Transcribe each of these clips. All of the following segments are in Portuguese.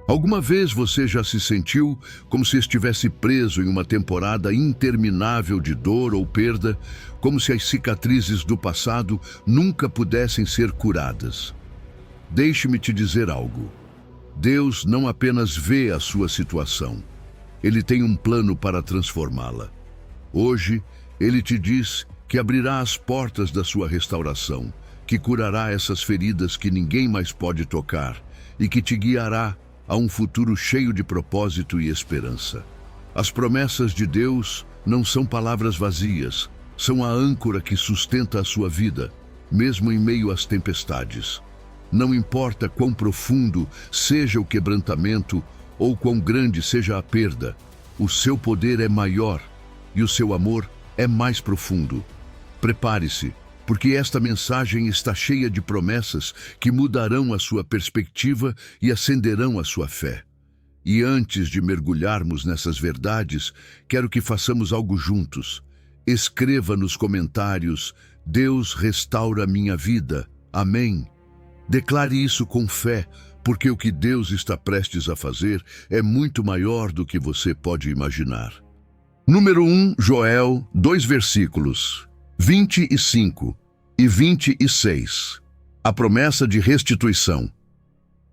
Alguma vez você já se sentiu como se estivesse preso em uma temporada interminável de dor ou perda, como se as cicatrizes do passado nunca pudessem ser curadas? Deixe-me te dizer algo. Deus não apenas vê a sua situação, Ele tem um plano para transformá-la. Hoje, Ele te diz que abrirá as portas da sua restauração, que curará essas feridas que ninguém mais pode tocar e que te guiará a um futuro cheio de propósito e esperança. As promessas de Deus não são palavras vazias, são a âncora que sustenta a sua vida, mesmo em meio às tempestades. Não importa quão profundo seja o quebrantamento ou quão grande seja a perda, o seu poder é maior e o seu amor é mais profundo. Prepare-se, porque esta mensagem está cheia de promessas que mudarão a sua perspectiva e acenderão a sua fé. E antes de mergulharmos nessas verdades, quero que façamos algo juntos. Escreva nos comentários: Deus restaura minha vida. Amém. Declare isso com fé, porque o que Deus está prestes a fazer é muito maior do que você pode imaginar. Número 1, Joel, 2 versículos 25 e 26. A promessa de restituição.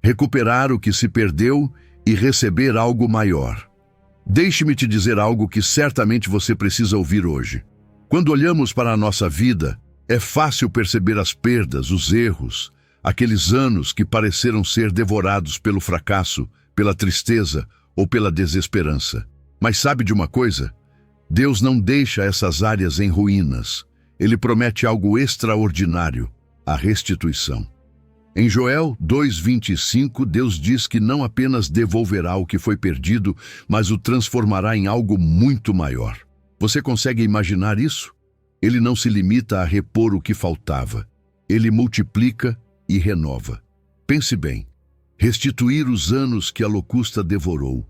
Recuperar o que se perdeu e receber algo maior. Deixe-me te dizer algo que certamente você precisa ouvir hoje. Quando olhamos para a nossa vida, é fácil perceber as perdas, os erros, aqueles anos que pareceram ser devorados pelo fracasso, pela tristeza ou pela desesperança. Mas sabe de uma coisa? Deus não deixa essas áreas em ruínas. Ele promete algo extraordinário, a restituição. Em Joel 2:25, Deus diz que não apenas devolverá o que foi perdido, mas o transformará em algo muito maior. Você consegue imaginar isso? Ele não se limita a repor o que faltava. Ele multiplica e renova. Pense bem, restituir os anos que a locusta devorou.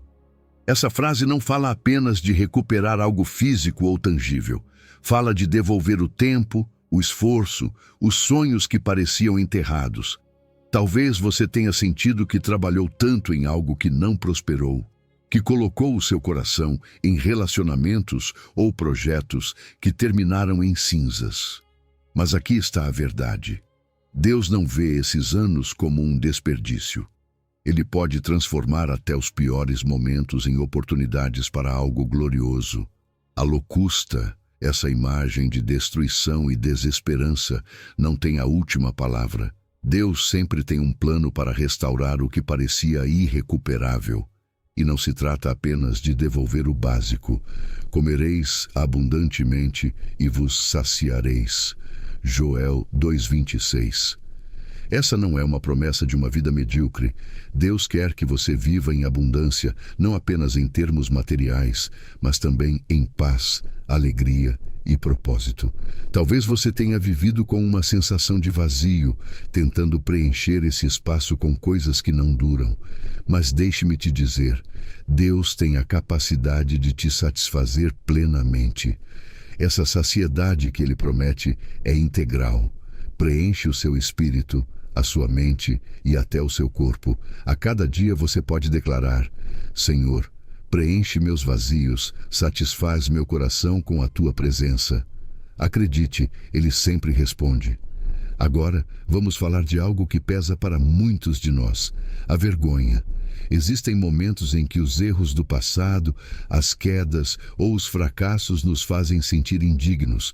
Essa frase não fala apenas de recuperar algo físico ou tangível. Fala de devolver o tempo, o esforço, os sonhos que pareciam enterrados. Talvez você tenha sentido que trabalhou tanto em algo que não prosperou, que colocou o seu coração em relacionamentos ou projetos que terminaram em cinzas. Mas aqui está a verdade. Deus não vê esses anos como um desperdício. Ele pode transformar até os piores momentos em oportunidades para algo glorioso. A locusta, essa imagem de destruição e desesperança, não tem a última palavra. Deus sempre tem um plano para restaurar o que parecia irrecuperável. E não se trata apenas de devolver o básico. Comereis abundantemente e vos saciareis. Joel 2:26. Essa não é uma promessa de uma vida medíocre. Deus quer que você viva em abundância, não apenas em termos materiais, mas também em paz, alegria e propósito. Talvez você tenha vivido com uma sensação de vazio, tentando preencher esse espaço com coisas que não duram. Mas deixe-me te dizer, Deus tem a capacidade de te satisfazer plenamente. Essa saciedade que Ele promete é integral. Preenche o seu espírito, a sua mente e até o seu corpo. A cada dia você pode declarar: Senhor, preenche meus vazios, satisfaz meu coração com a tua presença. Acredite, Ele sempre responde. Agora, vamos falar de algo que pesa para muitos de nós: a vergonha. Existem momentos em que os erros do passado, as quedas ou os fracassos nos fazem sentir indignos.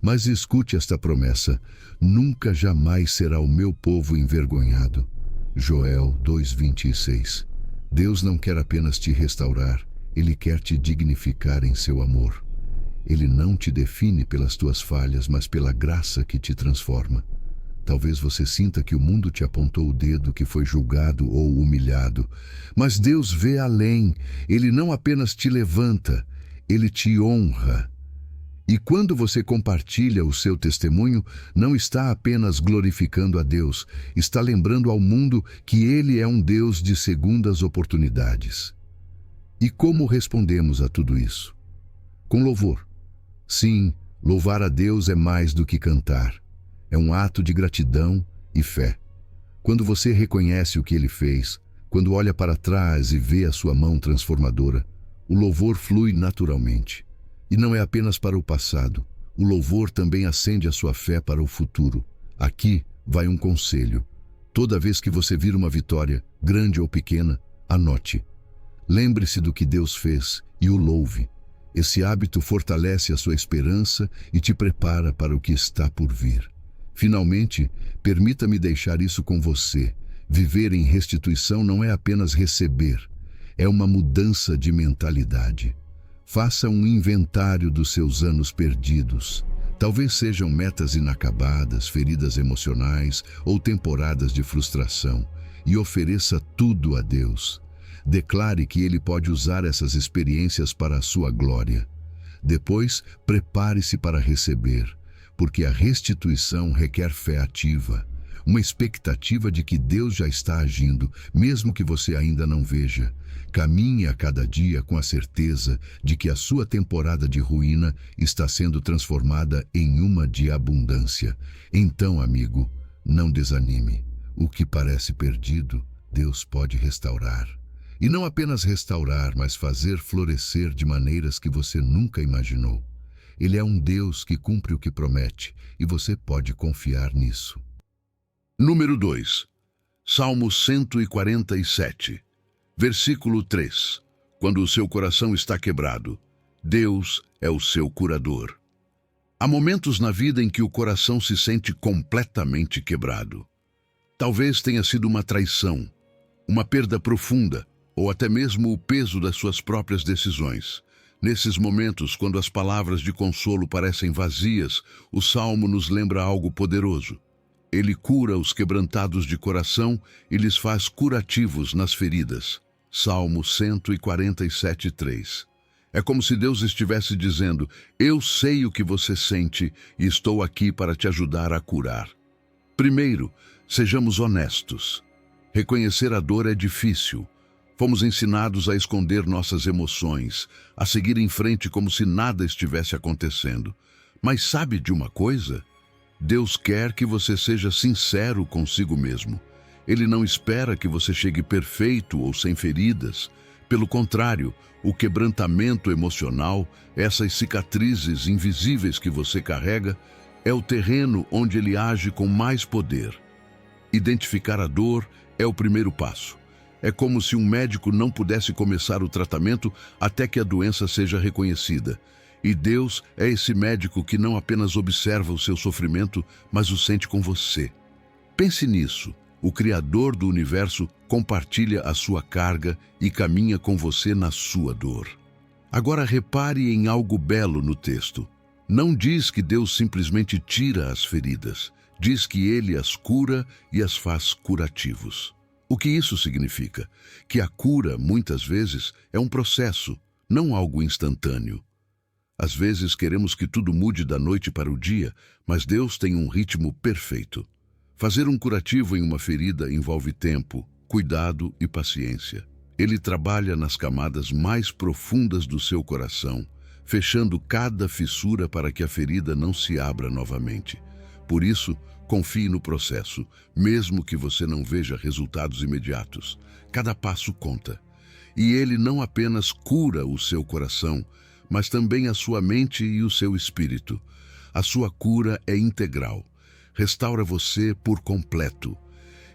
Mas escute esta promessa: nunca jamais será o meu povo envergonhado. Joel 2:26. Deus não quer apenas te restaurar, Ele quer te dignificar em seu amor. Ele não te define pelas tuas falhas, mas pela graça que te transforma. Talvez você sinta que o mundo te apontou o dedo, que foi julgado ou humilhado. Mas Deus vê além. Ele não apenas te levanta, Ele te honra. E quando você compartilha o seu testemunho, não está apenas glorificando a Deus, está lembrando ao mundo que Ele é um Deus de segundas oportunidades. E como respondemos a tudo isso? Com louvor. Sim, louvar a Deus é mais do que cantar. É um ato de gratidão e fé. Quando você reconhece o que Ele fez, Quando olha para trás e vê a sua mão transformadora, o louvor flui naturalmente. E não é apenas para o passado. O louvor também acende a sua fé para o futuro. Aqui vai um conselho. Toda vez que você vir uma vitória, grande ou pequena, anote. Lembre-se do que Deus fez e o louve. Esse hábito fortalece a sua esperança e te prepara para o que está por vir. Finalmente, permita-me deixar isso com você. Viver em restituição não é apenas receber, é uma mudança de mentalidade. Faça um inventário dos seus anos perdidos. Talvez sejam metas inacabadas, feridas emocionais ou temporadas de frustração, e ofereça tudo a Deus. Declare que Ele pode usar essas experiências para a sua glória. Depois, prepare-se para receber, porque a restituição requer fé ativa, uma expectativa de que Deus já está agindo, mesmo que você ainda não veja. Caminhe a cada dia com a certeza de que a sua temporada de ruína está sendo transformada em uma de abundância. Então, amigo, não desanime. O que parece perdido, Deus pode restaurar. E não apenas restaurar, mas fazer florescer de maneiras que você nunca imaginou. Ele é um Deus que cumpre o que promete, e você pode confiar nisso. Número 2. Salmo 147. Versículo 3. Quando o seu coração está quebrado, Deus é o seu curador. Há momentos na vida em que o coração se sente completamente quebrado. Talvez tenha sido uma traição, uma perda profunda, ou até mesmo o peso das suas próprias decisões. Nesses momentos, quando as palavras de consolo parecem vazias, o Salmo nos lembra algo poderoso. Ele cura os quebrantados de coração e lhes faz curativos nas feridas. Salmo 147:3. É como se Deus estivesse dizendo: eu sei o que você sente e estou aqui para te ajudar a curar. Primeiro, sejamos honestos. Reconhecer a dor é difícil. Fomos ensinados a esconder nossas emoções, a seguir em frente como se nada estivesse acontecendo. Mas sabe de uma coisa? Deus quer que você seja sincero consigo mesmo. Ele não espera que você chegue perfeito ou sem feridas. Pelo contrário, o quebrantamento emocional, essas cicatrizes invisíveis que você carrega, é o terreno onde ele age com mais poder. Identificar a dor é o primeiro passo. É como se um médico não pudesse começar o tratamento até que a doença seja reconhecida. E Deus é esse médico que não apenas observa o seu sofrimento, mas o sente com você. Pense nisso. O Criador do universo compartilha a sua carga e caminha com você na sua dor. Agora repare em algo belo no texto. Não diz que Deus simplesmente tira as feridas. Diz que Ele as cura e as faz curativos. O que isso significa? Que a cura, muitas vezes, é um processo, não algo instantâneo. Às vezes queremos que tudo mude da noite para o dia, mas Deus tem um ritmo perfeito. Fazer um curativo em uma ferida envolve tempo, cuidado e paciência. Ele trabalha nas camadas mais profundas do seu coração, fechando cada fissura para que a ferida não se abra novamente. Por isso, confie no processo, mesmo que você não veja resultados imediatos. Cada passo conta. E ele não apenas cura o seu coração, mas também a sua mente e o seu espírito. A sua cura é integral. Restaura você por completo.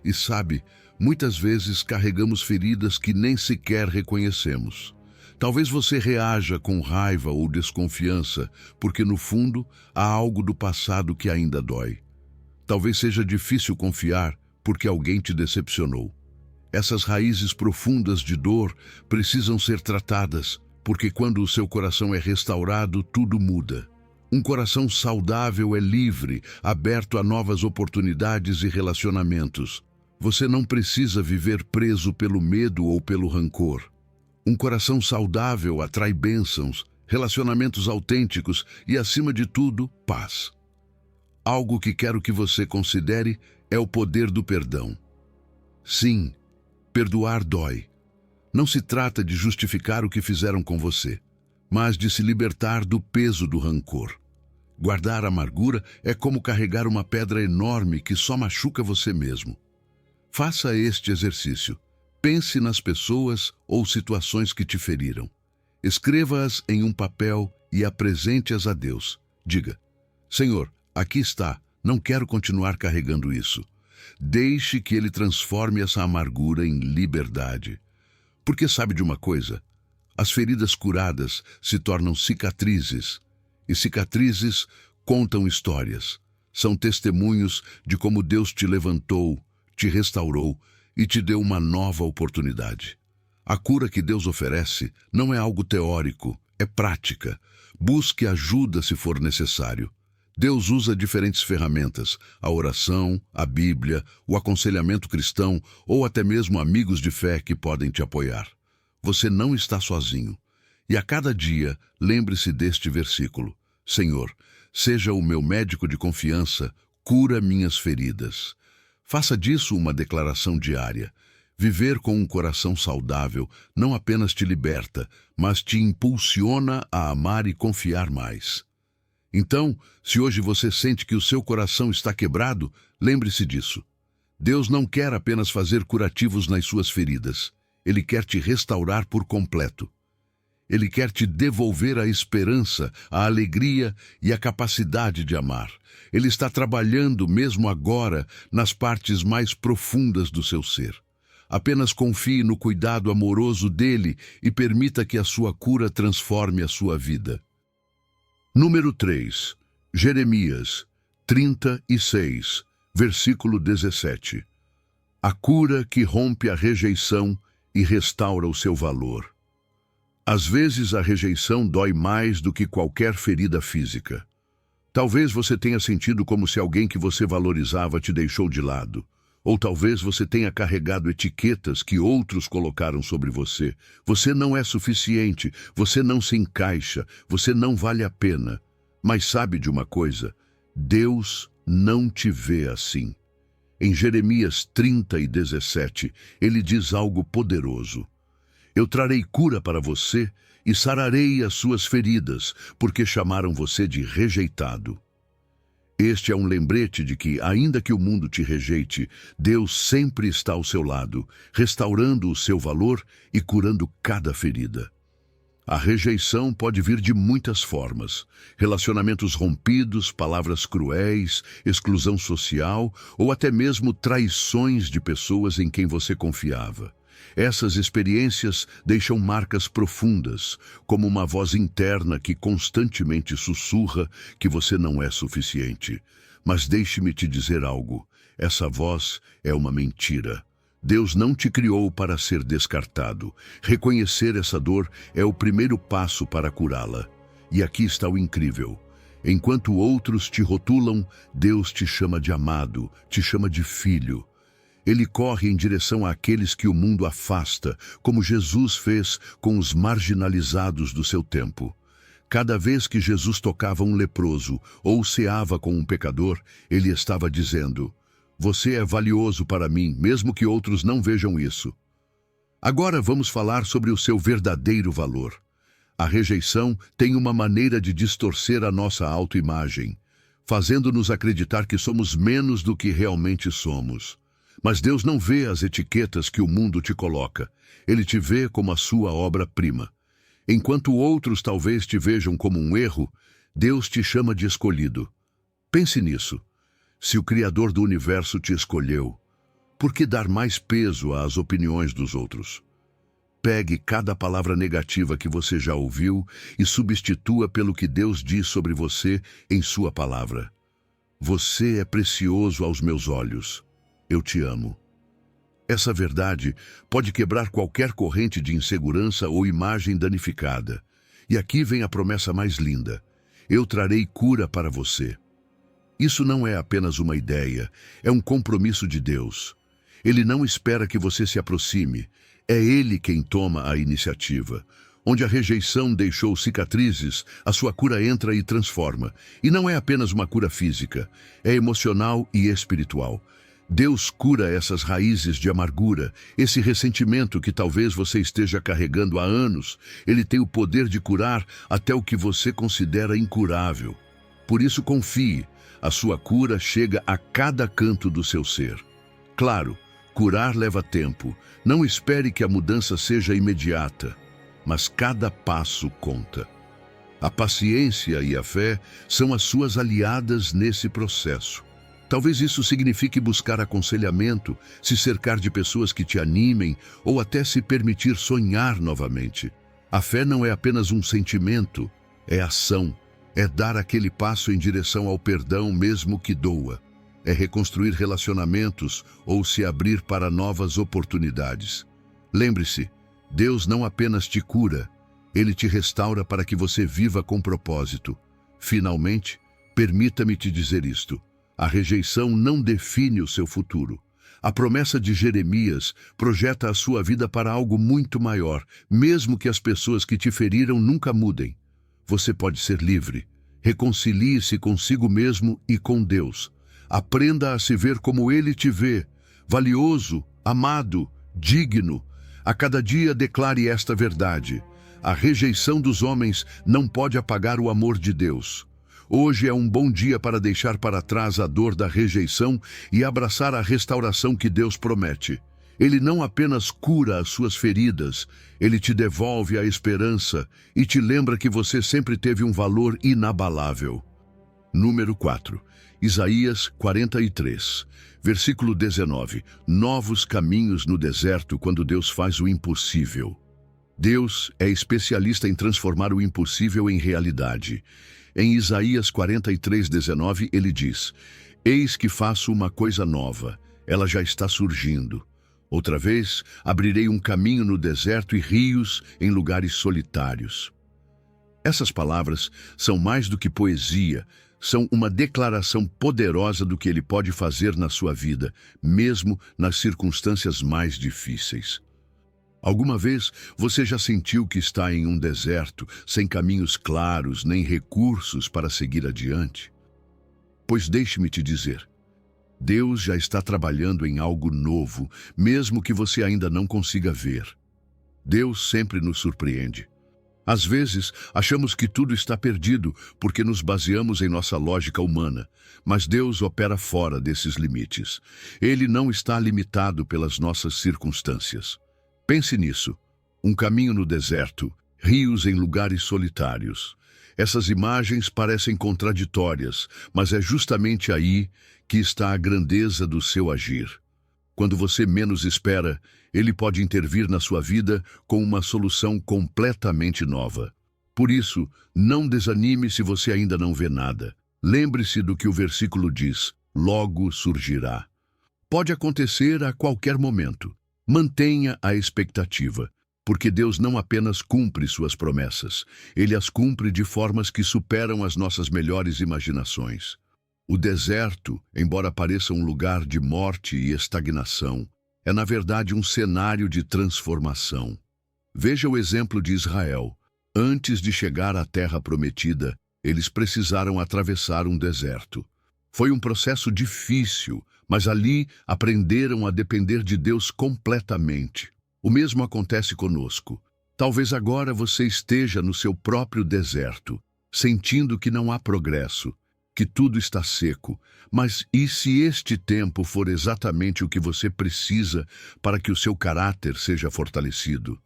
E sabe, muitas vezes carregamos feridas que nem sequer reconhecemos. Talvez você reaja com raiva ou desconfiança, porque no fundo há algo do passado que ainda dói. Talvez seja difícil confiar porque alguém te decepcionou. Essas raízes profundas de dor precisam ser tratadas, porque quando o seu coração é restaurado, tudo muda. Um coração saudável é livre, aberto a novas oportunidades e relacionamentos. Você não precisa viver preso pelo medo ou pelo rancor. Um coração saudável atrai bênçãos, relacionamentos autênticos e, acima de tudo, paz. Algo que quero que você considere é o poder do perdão. Sim, perdoar dói. Não se trata de justificar o que fizeram com você, mas de se libertar do peso do rancor. Guardar amargura é como carregar uma pedra enorme que só machuca você mesmo. Faça este exercício. pense nas pessoas ou situações que te feriram. Escreva-as em um papel e apresente-as a Deus. Diga: Senhor, aqui está, não quero continuar carregando isso. Deixe que Ele transforme essa amargura em liberdade. Porque sabe de uma coisa? As feridas curadas se tornam cicatrizes, e cicatrizes contam histórias. São testemunhos de como Deus te levantou, te restaurou e te deu uma nova oportunidade. A cura que Deus oferece não é algo teórico, é prática. Busque ajuda se for necessário. Deus usa diferentes ferramentas: a oração, a Bíblia, o aconselhamento cristão ou até mesmo amigos de fé que podem te apoiar. Você não está sozinho. E a cada dia, lembre-se deste versículo: Senhor, seja o meu médico de confiança, cura minhas feridas. Faça disso uma declaração diária. Viver com um coração saudável não apenas te liberta, mas te impulsiona a amar e confiar mais. Então, se hoje você sente que o seu coração está quebrado, lembre-se disso. Deus não quer apenas fazer curativos nas suas feridas. Ele quer te restaurar por completo. Ele quer te devolver a esperança, a alegria e a capacidade de amar. Ele está trabalhando mesmo agora nas partes mais profundas do seu ser. Apenas confie no cuidado amoroso dele e permita que a sua cura transforme a sua vida. Número 3. Jeremias 36, versículo 17. A cura que rompe a rejeição e restaura o seu valor. Às vezes a rejeição dói mais do que qualquer ferida física. Talvez você tenha sentido como se alguém que você valorizava te deixou de lado. Ou talvez você tenha carregado etiquetas que outros colocaram sobre você. Você não é suficiente, você não se encaixa, você não vale a pena. Mas sabe de uma coisa? Deus não te vê assim. Em Jeremias 30:17, ele diz algo poderoso: Eu trarei cura para você e sararei as suas feridas, porque chamaram você de rejeitado. Este é um lembrete de que, ainda que o mundo te rejeite, Deus sempre está ao seu lado, restaurando o seu valor e curando cada ferida. A rejeição pode vir de muitas formas: relacionamentos rompidos, palavras cruéis, exclusão social ou até mesmo traições de pessoas em quem você confiava. Essas experiências deixam marcas profundas, como uma voz interna que constantemente sussurra que você não é suficiente. Mas deixe-me te dizer algo: essa voz é uma mentira. Deus não te criou para ser descartado. Reconhecer essa dor é o primeiro passo para curá-la. E aqui está o incrível: enquanto outros te rotulam, Deus te chama de amado, te chama de filho. Ele corre em direção àqueles que o mundo afasta, como Jesus fez com os marginalizados do seu tempo. Cada vez que Jesus tocava um leproso ou ceava com um pecador, ele estava dizendo: Você é valioso para mim, mesmo que outros não vejam isso. Agora vamos falar sobre o seu verdadeiro valor. A rejeição tem uma maneira de distorcer a nossa autoimagem, fazendo-nos acreditar que somos menos do que realmente somos. Mas Deus não vê as etiquetas que o mundo te coloca. Ele te vê como a sua obra-prima. Enquanto outros talvez te vejam como um erro, Deus te chama de escolhido. Pense nisso. Se o Criador do universo te escolheu, por que dar mais peso às opiniões dos outros? Pegue cada palavra negativa que você já ouviu e substitua pelo que Deus diz sobre você em sua palavra. Você é precioso aos meus olhos. Eu te amo. Essa verdade pode quebrar qualquer corrente de insegurança ou imagem danificada. E aqui vem a promessa mais linda: eu trarei cura para você. Isso não é apenas uma ideia, é um compromisso de Deus. Ele não espera que você se aproxime, é Ele quem toma a iniciativa. Onde a rejeição deixou cicatrizes, a sua cura entra e transforma. E não é apenas uma cura física, é emocional e espiritual. Deus cura essas raízes de amargura, esse ressentimento que talvez você esteja carregando há anos. Ele tem o poder de curar até o que você considera incurável. Por isso confie, a sua cura chega a cada canto do seu ser. Claro, Curar leva tempo. Não espere que a mudança seja imediata, mas cada passo conta. A paciência e a fé são as suas aliadas nesse processo. Talvez isso signifique buscar aconselhamento, se cercar de pessoas que te animem ou até se permitir sonhar novamente. A fé não é apenas um sentimento, é ação. É dar aquele passo em direção ao perdão mesmo que doa. É reconstruir relacionamentos ou se abrir para novas oportunidades. Lembre-se, Deus não apenas te cura, Ele te restaura para que você viva com propósito. Finalmente, permita-me te dizer isto: a rejeição não define o seu futuro. A promessa de Jeremias projeta a sua vida para algo muito maior, mesmo que as pessoas que te feriram nunca mudem. Você pode ser livre. Reconcilie-se consigo mesmo e com Deus. Aprenda a se ver como Ele te vê, valioso, amado, digno. A cada dia declare esta verdade: a rejeição dos homens não pode apagar o amor de Deus. Hoje é um bom dia para deixar para trás a dor da rejeição e abraçar a restauração que Deus promete. Ele não apenas cura as suas feridas, Ele te devolve a esperança e te lembra que você sempre teve um valor inabalável. Número 4. Isaías 43, versículo 19. Novos caminhos no deserto quando Deus faz o impossível. Deus é especialista em transformar o impossível em realidade. Em Isaías 43:19, ele diz: Eis que faço uma coisa nova, ela já está surgindo. Outra vez, abrirei um caminho no deserto e rios em lugares solitários. Essas palavras são mais do que poesia, são uma declaração poderosa do que Ele pode fazer na sua vida, mesmo nas circunstâncias mais difíceis. Alguma vez você já sentiu que está em um deserto, sem caminhos claros nem recursos para seguir adiante? Pois deixe-me te dizer, Deus já está trabalhando em algo novo, mesmo que você ainda não consiga ver. Deus sempre nos surpreende. Às vezes, achamos que tudo está perdido porque nos baseamos em nossa lógica humana, mas Deus opera fora desses limites. Ele não está limitado pelas nossas circunstâncias. Pense nisso. Um caminho no deserto, rios em lugares solitários. Essas imagens parecem contraditórias, mas é justamente aí que está a grandeza do seu agir. Quando você menos espera, Ele pode intervir na sua vida com uma solução completamente nova. Por isso, não desanime se você ainda não vê nada. Lembre-se do que o versículo diz: logo surgirá. Pode acontecer a qualquer momento. Mantenha a expectativa, porque Deus não apenas cumpre suas promessas, Ele as cumpre de formas que superam as nossas melhores imaginações. O deserto, embora pareça um lugar de morte e estagnação, é na verdade um cenário de transformação. Veja o exemplo de Israel. Antes de chegar à terra prometida, eles precisaram atravessar um deserto. Foi um processo difícil, mas ali aprenderam a depender de Deus completamente. O mesmo acontece conosco. Talvez agora você esteja no seu próprio deserto, sentindo que não há progresso, que tudo está seco. Mas e se este tempo for exatamente o que você precisa para que o seu caráter seja fortalecido?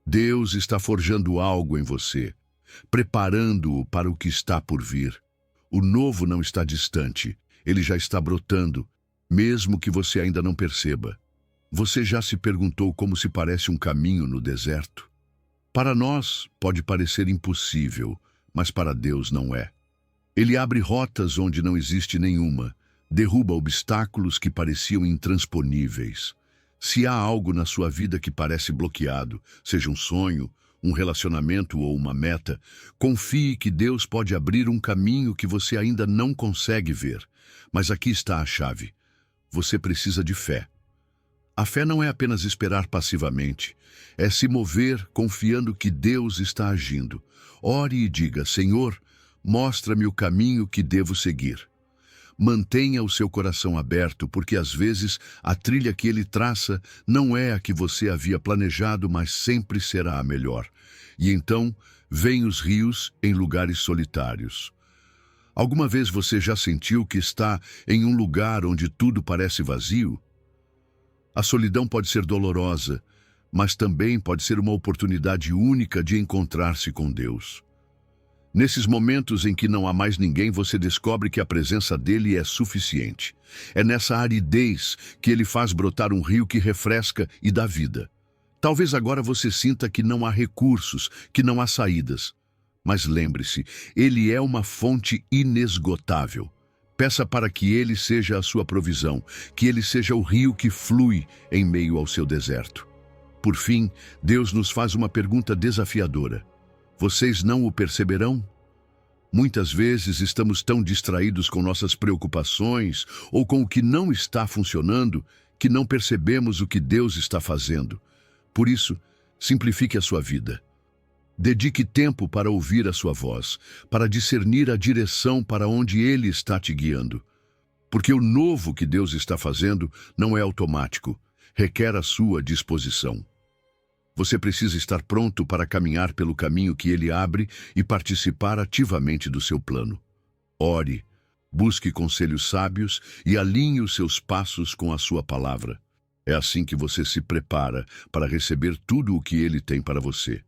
Deus está forjando algo em você, preparando-o para o que está por vir. O novo não está distante, ele já está brotando, mesmo que você ainda não perceba. Você já se perguntou como se parece um caminho no deserto? Para nós, pode parecer impossível, mas para Deus não é. Ele abre rotas onde não existe nenhuma, derruba obstáculos que pareciam intransponíveis. Se há algo na sua vida que parece bloqueado, seja um sonho, um relacionamento ou uma meta, confie que Deus pode abrir um caminho que você ainda não consegue ver. Mas aqui está a chave. Você precisa de fé. A fé não é apenas esperar passivamente, é se mover confiando que Deus está agindo. Ore e diga: Senhor, mostra-me o caminho que devo seguir. Mantenha o seu coração aberto, porque às vezes a trilha que Ele traça não é a que você havia planejado, mas sempre será a melhor. E então, vêm os rios em lugares solitários. Alguma vez você já sentiu que está em um lugar onde tudo parece vazio? A solidão pode ser dolorosa, mas também pode ser uma oportunidade única de encontrar-se com Deus. Nesses momentos em que não há mais ninguém, você descobre que a presença dele é suficiente. É nessa aridez que ele faz brotar um rio que refresca e dá vida. Talvez agora você sinta que não há recursos, que não há saídas. Mas lembre-se, ele é uma fonte inesgotável. Peça para que ele seja a sua provisão, que ele seja o rio que flui em meio ao seu deserto. Por fim, Deus nos faz uma pergunta desafiadora. Vocês não o perceberão? Muitas vezes estamos tão distraídos com nossas preocupações ou com o que não está funcionando que não percebemos o que Deus está fazendo. Por isso, simplifique a sua vida. Dedique tempo para ouvir a sua voz, para discernir a direção para onde Ele está te guiando. Porque o novo que Deus está fazendo não é automático, requer a sua disposição. Você precisa estar pronto para caminhar pelo caminho que Ele abre e participar ativamente do seu plano. Ore, busque conselhos sábios e alinhe os seus passos com a sua palavra. É assim que você se prepara para receber tudo o que Ele tem para você.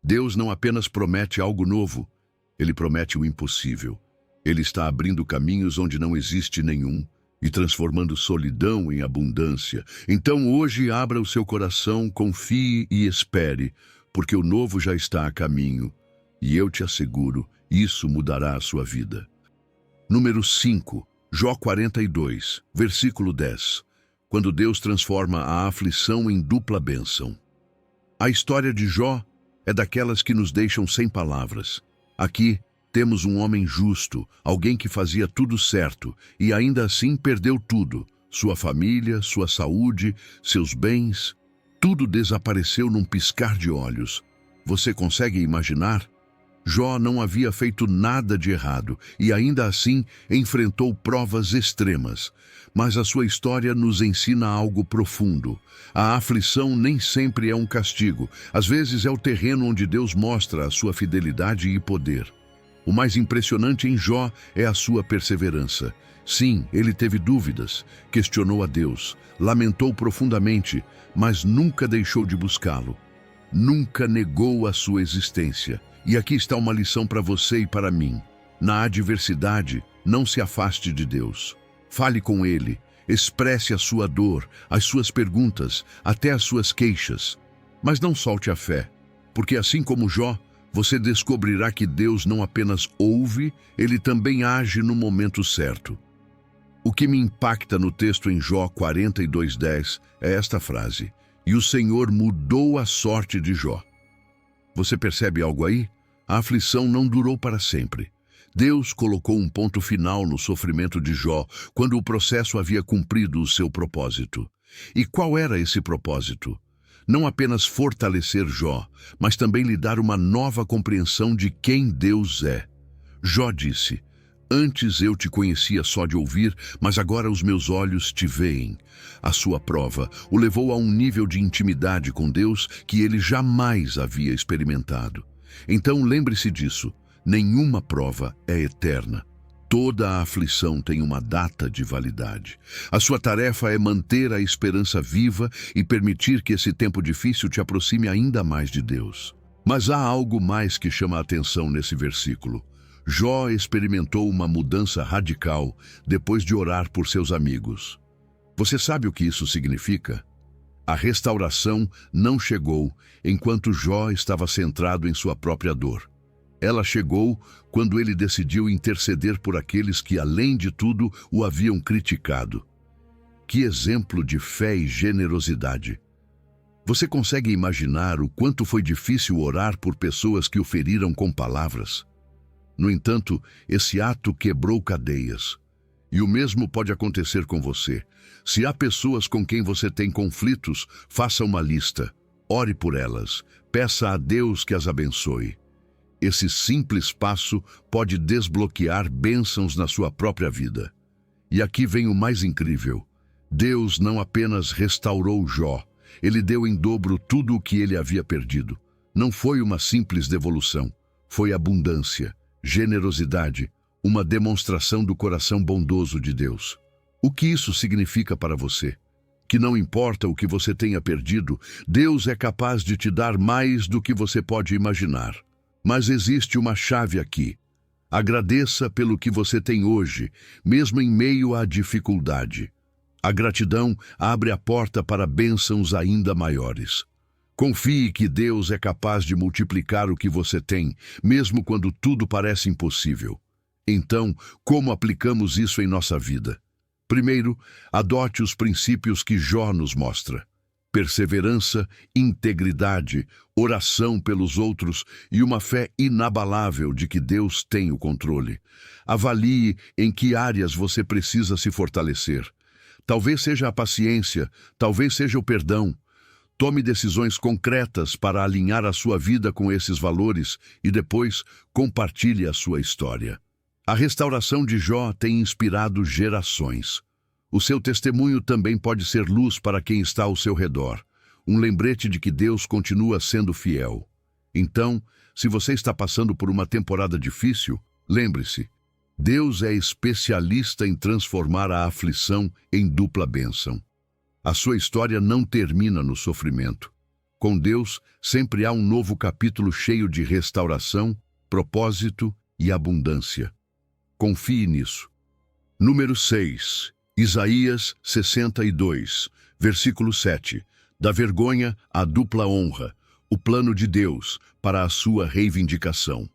Deus não apenas promete algo novo, Ele promete o impossível. Ele está abrindo caminhos onde não existe nenhum e transformando solidão em abundância. Então hoje abra o seu coração, confie e espere, porque o novo já está a caminho. E eu te asseguro, isso mudará a sua vida. Número 5, Jó 42, versículo 10. Quando Deus transforma a aflição em dupla bênção. A história de Jó é daquelas que nos deixam sem palavras. Aqui temos um homem justo, alguém que fazia tudo certo e ainda assim perdeu tudo. Sua família, sua saúde, seus bens, tudo desapareceu num piscar de olhos. Você consegue imaginar? Jó não havia feito nada de errado e ainda assim enfrentou provas extremas. Mas a sua história nos ensina algo profundo. A aflição nem sempre é um castigo. Às vezes é o terreno onde Deus mostra a sua fidelidade e poder. O mais impressionante em Jó é a sua perseverança. Sim, ele teve dúvidas, questionou a Deus, lamentou profundamente, mas nunca deixou de buscá-lo. Nunca negou a sua existência. E aqui está uma lição para você e para mim. Na adversidade, não se afaste de Deus. Fale com Ele, expresse a sua dor, as suas perguntas, até as suas queixas. Mas não solte a fé, porque assim como Jó, você descobrirá que Deus não apenas ouve, Ele também age no momento certo. O que me impacta no texto em Jó 42:10 é esta frase: "E o Senhor mudou a sorte de Jó." Você percebe algo aí? A aflição não durou para sempre. Deus colocou um ponto final no sofrimento de Jó, quando o processo havia cumprido o seu propósito. E qual era esse propósito? Não apenas fortalecer Jó, mas também lhe dar uma nova compreensão de quem Deus é. Jó disse: "Antes eu te conhecia só de ouvir, mas agora os meus olhos te veem." A sua prova o levou a um nível de intimidade com Deus que ele jamais havia experimentado. Então lembre-se disso, nenhuma prova é eterna. Toda a aflição tem uma data de validade. A sua tarefa é manter a esperança viva e permitir que esse tempo difícil te aproxime ainda mais de Deus. Mas há algo mais que chama a atenção nesse versículo. Jó experimentou uma mudança radical depois de orar por seus amigos. Você sabe o que isso significa? A restauração não chegou enquanto Jó estava centrado em sua própria dor. Ela chegou quando ele decidiu interceder por aqueles que, além de tudo, o haviam criticado. Que exemplo de fé e generosidade! Você consegue imaginar o quanto foi difícil orar por pessoas que o feriram com palavras? No entanto, esse ato quebrou cadeias. E o mesmo pode acontecer com você. Se há pessoas com quem você tem conflitos, faça uma lista. Ore por elas. Peça a Deus que as abençoe. Esse simples passo pode desbloquear bênçãos na sua própria vida. E aqui vem o mais incrível. Deus não apenas restaurou Jó, Ele deu em dobro tudo o que ele havia perdido. Não foi uma simples devolução, foi abundância, generosidade, uma demonstração do coração bondoso de Deus. O que isso significa para você? que não importa o que você tenha perdido, Deus é capaz de te dar mais do que você pode imaginar. Mas existe uma chave aqui. Agradeça pelo que você tem hoje, mesmo em meio à dificuldade. A gratidão abre a porta para bênçãos ainda maiores. Confie que Deus é capaz de multiplicar o que você tem, mesmo quando tudo parece impossível. Então, como aplicamos isso em nossa vida? Primeiro, adote os princípios que Jó nos mostra: perseverança, integridade, oração pelos outros e uma fé inabalável de que Deus tem o controle. Avalie em que áreas você precisa se fortalecer. Talvez seja a paciência, talvez seja o perdão. Tome decisões concretas para alinhar a sua vida com esses valores e depois compartilhe a sua história. A restauração de Jó tem inspirado gerações. O seu testemunho também pode ser luz para quem está ao seu redor, um lembrete de que Deus continua sendo fiel. Então, se você está passando por uma temporada difícil, lembre-se, Deus é especialista em transformar a aflição em dupla bênção. A sua história não termina no sofrimento. Com Deus, sempre há um novo capítulo cheio de restauração, propósito e abundância. Confie nisso. Número 6. Isaías 62, versículo 7. Da vergonha à dupla honra, o plano de Deus para a sua reivindicação.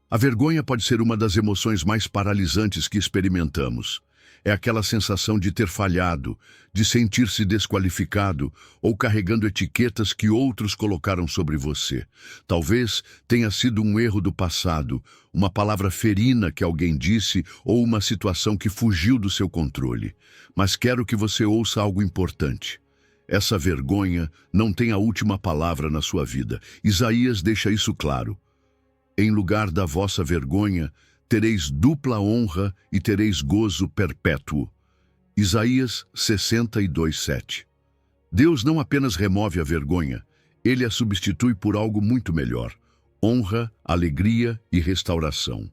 A vergonha pode ser uma das emoções mais paralisantes que experimentamos. É aquela sensação de ter falhado, de sentir-se desqualificado ou carregando etiquetas que outros colocaram sobre você. Talvez tenha sido um erro do passado, uma palavra ferina que alguém disse ou uma situação que fugiu do seu controle. Mas quero que você ouça algo importante. Essa vergonha não tem a última palavra na sua vida. Isaías deixa isso claro. Em lugar da vossa vergonha, tereis dupla honra e tereis gozo perpétuo. Isaías 62, 7. Deus não apenas remove a vergonha, Ele a substitui por algo muito melhor: honra, alegria e restauração.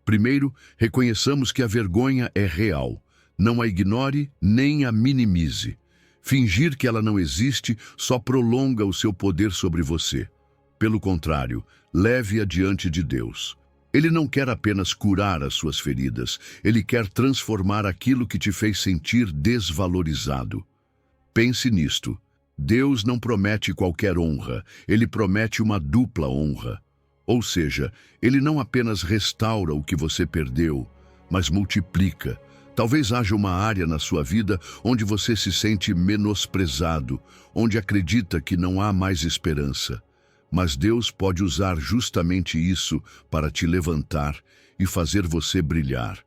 Primeiro, reconheçamos que a vergonha é real. Não a ignore nem a minimize. Fingir que ela não existe só prolonga o seu poder sobre você. Pelo contrário, leve-a diante de Deus. Ele não quer apenas curar as suas feridas, Ele quer transformar aquilo que te fez sentir desvalorizado. Pense nisto. Deus não promete qualquer honra, Ele promete uma dupla honra. Ou seja, Ele não apenas restaura o que você perdeu, mas multiplica. Talvez haja uma área na sua vida onde você se sente menosprezado, onde acredita que não há mais esperança. Mas Deus pode usar justamente isso para te levantar e fazer você brilhar.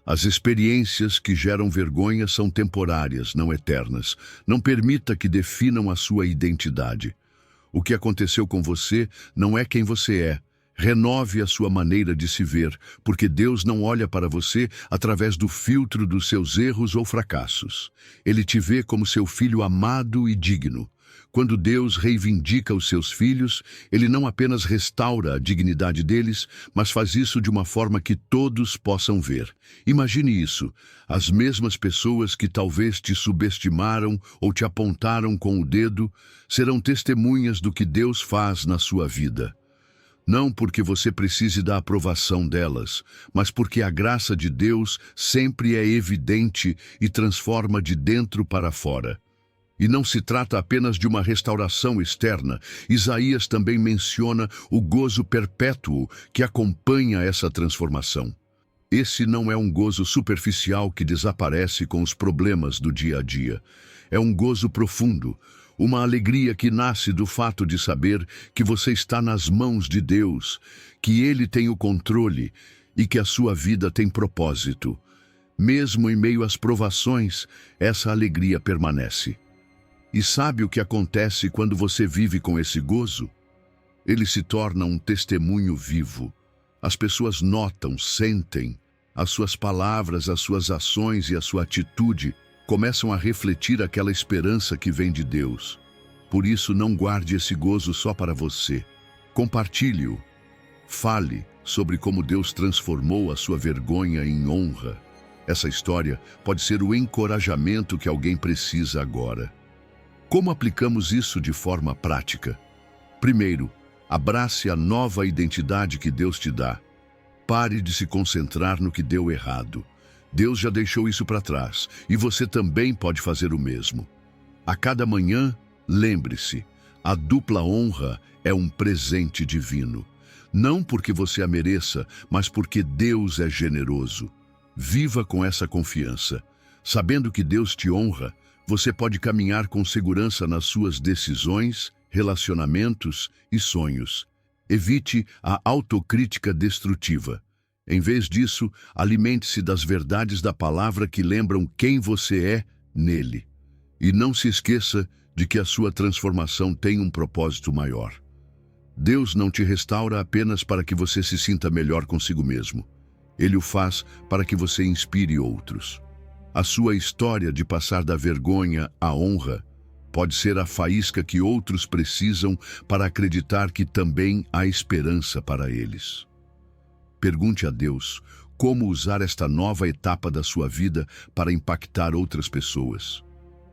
As experiências que geram vergonha são temporárias, não eternas. Não permita que definam a sua identidade. O que aconteceu com você não é quem você é. Renove a sua maneira de se ver, porque Deus não olha para você através do filtro dos seus erros ou fracassos. Ele te vê como seu filho amado e digno. Quando Deus reivindica os seus filhos, Ele não apenas restaura a dignidade deles, mas faz isso de uma forma que todos possam ver. Imagine isso: as mesmas pessoas que talvez te subestimaram ou te apontaram com o dedo, serão testemunhas do que Deus faz na sua vida. Não porque você precise da aprovação delas, mas porque a graça de Deus sempre é evidente e transforma de dentro para fora. E não se trata apenas de uma restauração externa. Isaías também menciona o gozo perpétuo que acompanha essa transformação. Esse não é um gozo superficial que desaparece com os problemas do dia a dia. É um gozo profundo, uma alegria que nasce do fato de saber que você está nas mãos de Deus, que Ele tem o controle e que a sua vida tem propósito. Mesmo em meio às provações, essa alegria permanece. E sabe o que acontece quando você vive com esse gozo? Ele se torna um testemunho vivo. As pessoas notam, sentem, as suas palavras, as suas ações e a sua atitude começam a refletir aquela esperança que vem de Deus. Por isso, não guarde esse gozo só para você. Compartilhe-o. Fale sobre como Deus transformou a sua vergonha em honra. Essa história pode ser o encorajamento que alguém precisa agora. Como aplicamos isso de forma prática? Primeiro, abrace a nova identidade que Deus te dá. Pare de se concentrar no que deu errado. Deus já deixou isso para trás e você também pode fazer o mesmo. A cada manhã, lembre-se, a dupla honra é um presente divino. Não porque você a mereça, mas porque Deus é generoso. Viva com essa confiança. Sabendo que Deus te honra, você pode caminhar com segurança nas suas decisões, relacionamentos e sonhos. Evite a autocrítica destrutiva. Em vez disso, alimente-se das verdades da palavra que lembram quem você é nele. E não se esqueça de que a sua transformação tem um propósito maior. Deus não te restaura apenas para que você se sinta melhor consigo mesmo. Ele o faz para que você inspire outros. A sua história de passar da vergonha à honra pode ser a faísca que outros precisam para acreditar que também há esperança para eles. Pergunte a Deus como usar esta nova etapa da sua vida para impactar outras pessoas.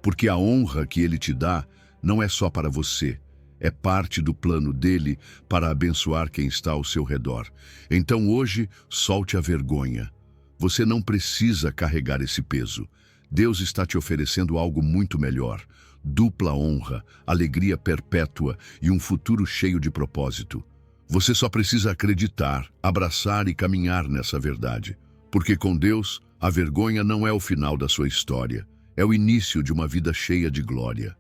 Porque a honra que Ele te dá não é só para você, é parte do plano dele para abençoar quem está ao seu redor. Então hoje, solte a vergonha. Você não precisa carregar esse peso. Deus está te oferecendo algo muito melhor. Dupla honra, alegria perpétua e um futuro cheio de propósito. Você só precisa acreditar, abraçar e caminhar nessa verdade. Porque com Deus, a vergonha não é o final da sua história. É o início de uma vida cheia de glória.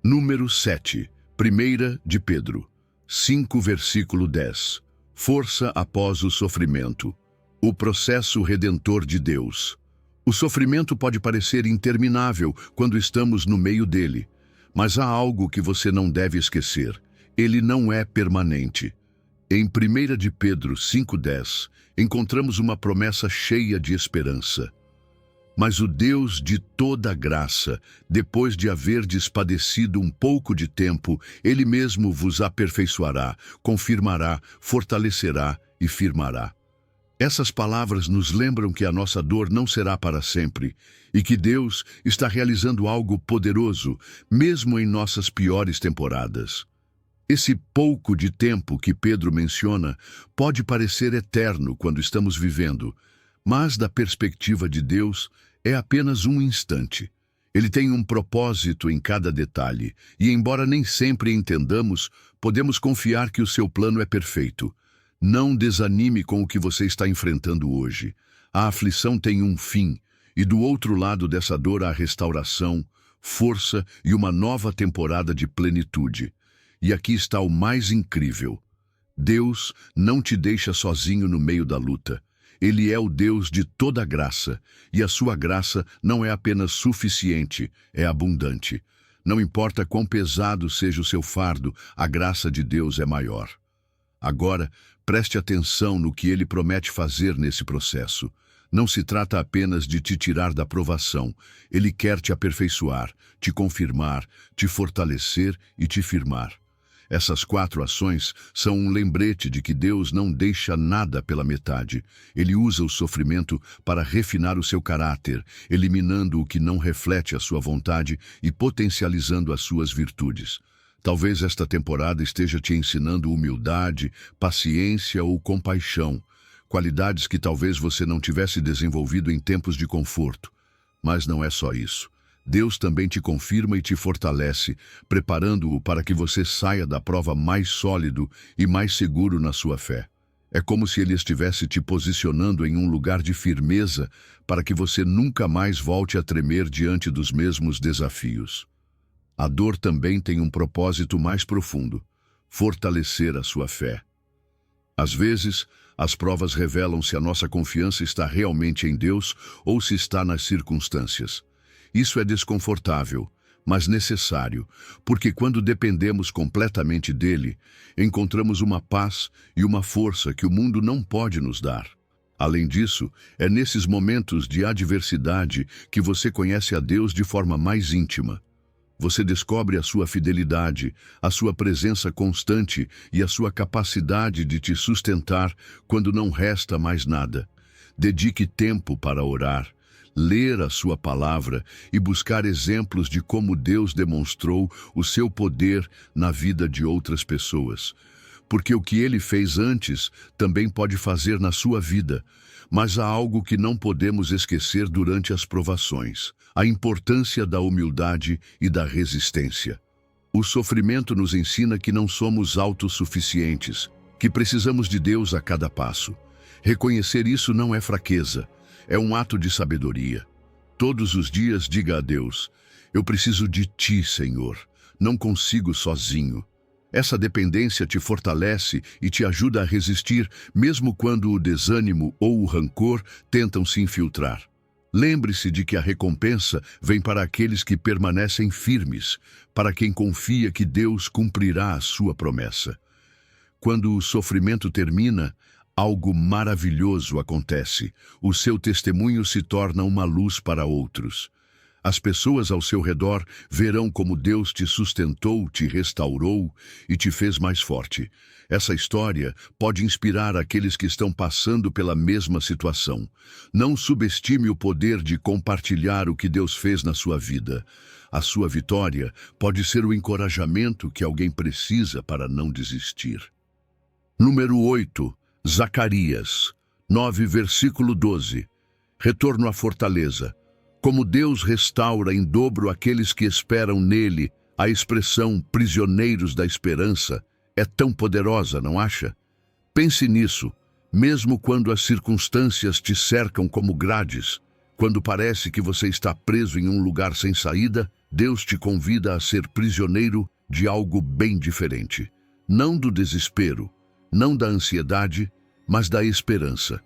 Número 7. 1 de Pedro 5, versículo 10. Força após o sofrimento. O processo redentor de Deus. O sofrimento pode parecer interminável quando estamos no meio dele, mas há algo que você não deve esquecer. Ele não é permanente. Em 1 de Pedro 5,10, encontramos uma promessa cheia de esperança. Mas o Deus de toda graça, depois de haverdes padecido um pouco de tempo, Ele mesmo vos aperfeiçoará, confirmará, fortalecerá e firmará. Essas palavras nos lembram que a nossa dor não será para sempre e que Deus está realizando algo poderoso, mesmo em nossas piores temporadas. Esse pouco de tempo que Pedro menciona pode parecer eterno quando estamos vivendo, mas da perspectiva de Deus é apenas um instante. Ele tem um propósito em cada detalhe e, embora nem sempre entendamos, podemos confiar que o seu plano é perfeito. Não desanime com o que você está enfrentando hoje. A aflição tem um fim, e do outro lado dessa dor há restauração, força e uma nova temporada de plenitude. E aqui está o mais incrível. Deus não te deixa sozinho no meio da luta. Ele é o Deus de toda graça, e a sua graça não é apenas suficiente, é abundante. Não importa quão pesado seja o seu fardo, a graça de Deus é maior. Agora, preste atenção no que Ele promete fazer nesse processo. Não se trata apenas de te tirar da provação. Ele quer te aperfeiçoar, te confirmar, te fortalecer e te firmar. Essas 4 ações são um lembrete de que Deus não deixa nada pela metade. Ele usa o sofrimento para refinar o seu caráter, eliminando o que não reflete a sua vontade e potencializando as suas virtudes. Talvez esta temporada esteja te ensinando humildade, paciência ou compaixão, qualidades que talvez você não tivesse desenvolvido em tempos de conforto. Mas não é só isso. Deus também te confirma e te fortalece, preparando-o para que você saia da prova mais sólido e mais seguro na sua fé. É como se Ele estivesse te posicionando em um lugar de firmeza para que você nunca mais volte a tremer diante dos mesmos desafios. A dor também tem um propósito mais profundo: fortalecer a sua fé. Às vezes, as provas revelam se a nossa confiança está realmente em Deus ou se está nas circunstâncias. Isso é desconfortável, mas necessário, porque quando dependemos completamente dele, encontramos uma paz e uma força que o mundo não pode nos dar. Além disso, é nesses momentos de adversidade que você conhece a Deus de forma mais íntima. Você descobre a sua fidelidade, a sua presença constante e a sua capacidade de te sustentar quando não resta mais nada. Dedique tempo para orar, ler a sua palavra e buscar exemplos de como Deus demonstrou o seu poder na vida de outras pessoas. Porque o que ele fez antes também pode fazer na sua vida. Mas há algo que não podemos esquecer durante as provações: a importância da humildade e da resistência. O sofrimento nos ensina que não somos autossuficientes, que precisamos de Deus a cada passo. Reconhecer isso não é fraqueza, é um ato de sabedoria. Todos os dias diga a Deus: eu preciso de Ti, Senhor, não consigo sozinho. Essa dependência te fortalece e te ajuda a resistir, mesmo quando o desânimo ou o rancor tentam se infiltrar. Lembre-se de que a recompensa vem para aqueles que permanecem firmes, para quem confia que Deus cumprirá a sua promessa. Quando o sofrimento termina, algo maravilhoso acontece. O seu testemunho se torna uma luz para outros. As pessoas ao seu redor verão como Deus te sustentou, te restaurou e te fez mais forte. Essa história pode inspirar aqueles que estão passando pela mesma situação. Não subestime o poder de compartilhar o que Deus fez na sua vida. A sua vitória pode ser o encorajamento que alguém precisa para não desistir. Número 8. Zacarias 9, versículo 12. Retorno à fortaleza. Como Deus restaura em dobro aqueles que esperam nele, a expressão prisioneiros da esperança é tão poderosa, não acha? Pense nisso, mesmo quando as circunstâncias te cercam como grades, quando parece que você está preso em um lugar sem saída, Deus te convida a ser prisioneiro de algo bem diferente. Não do desespero, não da ansiedade, mas da esperança.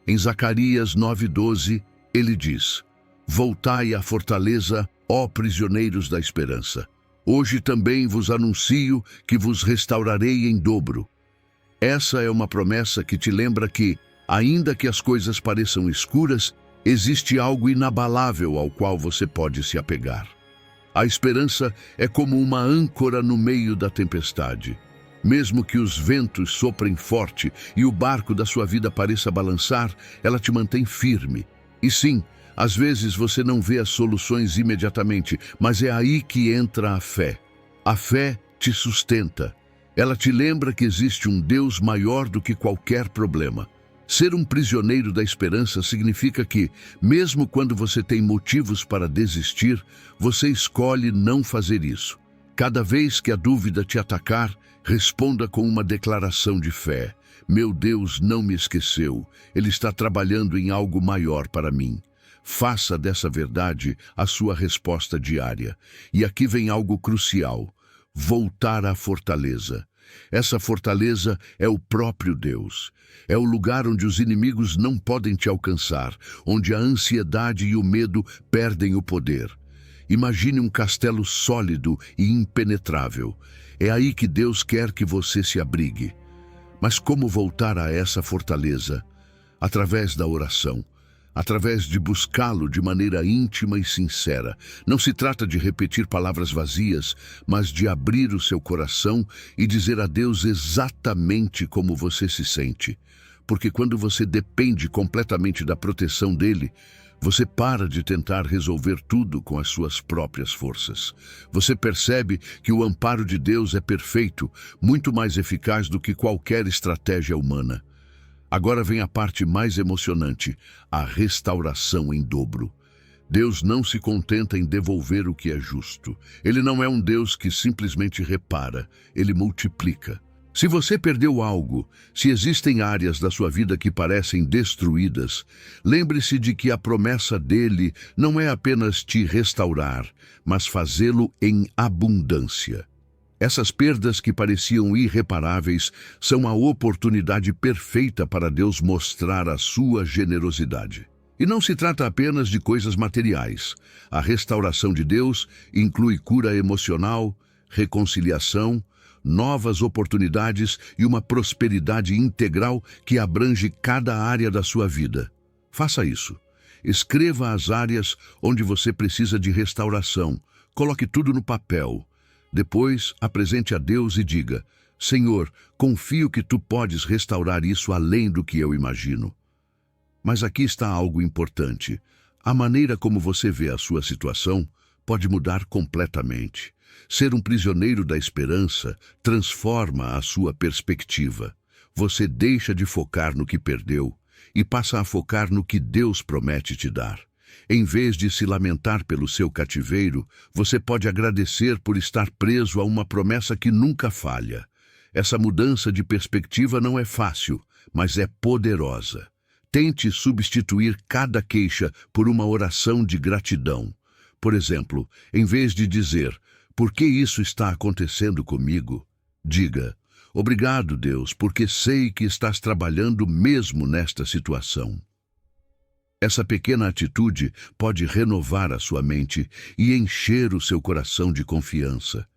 Em Zacarias 9:12, ele diz: voltai à fortaleza, ó prisioneiros da esperança. Hoje também vos anuncio que vos restaurarei em dobro. Essa é uma promessa que te lembra que, ainda que as coisas pareçam escuras, existe algo inabalável ao qual você pode se apegar. A esperança é como uma âncora no meio da tempestade. Mesmo que os ventos soprem forte e o barco da sua vida pareça balançar, ela te mantém firme. E sim, às vezes você não vê as soluções imediatamente, mas é aí que entra a fé. A fé te sustenta. Ela te lembra que existe um Deus maior do que qualquer problema. Ser um prisioneiro da esperança significa que, mesmo quando você tem motivos para desistir, você escolhe não fazer isso. Cada vez que a dúvida te atacar, responda com uma declaração de fé. Meu Deus não me esqueceu. Ele está trabalhando em algo maior para mim. Faça dessa verdade a sua resposta diária. E aqui vem algo crucial: voltar à fortaleza. Essa fortaleza é o próprio Deus. É o lugar onde os inimigos não podem te alcançar, onde a ansiedade e o medo perdem o poder. Imagine um castelo sólido e impenetrável. É aí que Deus quer que você se abrigue. Mas como voltar a essa fortaleza? Através da oração. Através de buscá-lo de maneira íntima e sincera. Não se trata de repetir palavras vazias, mas de abrir o seu coração e dizer a Deus exatamente como você se sente. Porque quando você depende completamente da proteção dele, você para de tentar resolver tudo com as suas próprias forças. Você percebe que o amparo de Deus é perfeito, muito mais eficaz do que qualquer estratégia humana. Agora vem a parte mais emocionante, a restauração em dobro. Deus não se contenta em devolver o que é justo. Ele não é um Deus que simplesmente repara, ele multiplica. Se você perdeu algo, se existem áreas da sua vida que parecem destruídas, lembre-se de que a promessa dele não é apenas te restaurar, mas fazê-lo em abundância. Essas perdas que pareciam irreparáveis são a oportunidade perfeita para Deus mostrar a sua generosidade. E não se trata apenas de coisas materiais. A restauração de Deus inclui cura emocional, reconciliação, novas oportunidades e uma prosperidade integral que abrange cada área da sua vida. Faça isso. Escreva as áreas onde você precisa de restauração. Coloque tudo no papel. Depois, apresente a Deus e diga: Senhor, confio que Tu podes restaurar isso além do que eu imagino. Mas aqui está algo importante. A maneira como você vê a sua situação pode mudar completamente. Ser um prisioneiro da esperança transforma a sua perspectiva. Você deixa de focar no que perdeu e passa a focar no que Deus promete te dar. Em vez de se lamentar pelo seu cativeiro, você pode agradecer por estar preso a uma promessa que nunca falha. Essa mudança de perspectiva não é fácil, mas é poderosa. Tente substituir cada queixa por uma oração de gratidão. Por exemplo, em vez de dizer, "Por que isso está acontecendo comigo?", diga, "Obrigado, Deus, porque sei que estás trabalhando mesmo nesta situação." Essa pequena atitude pode renovar a sua mente e encher o seu coração de confiança.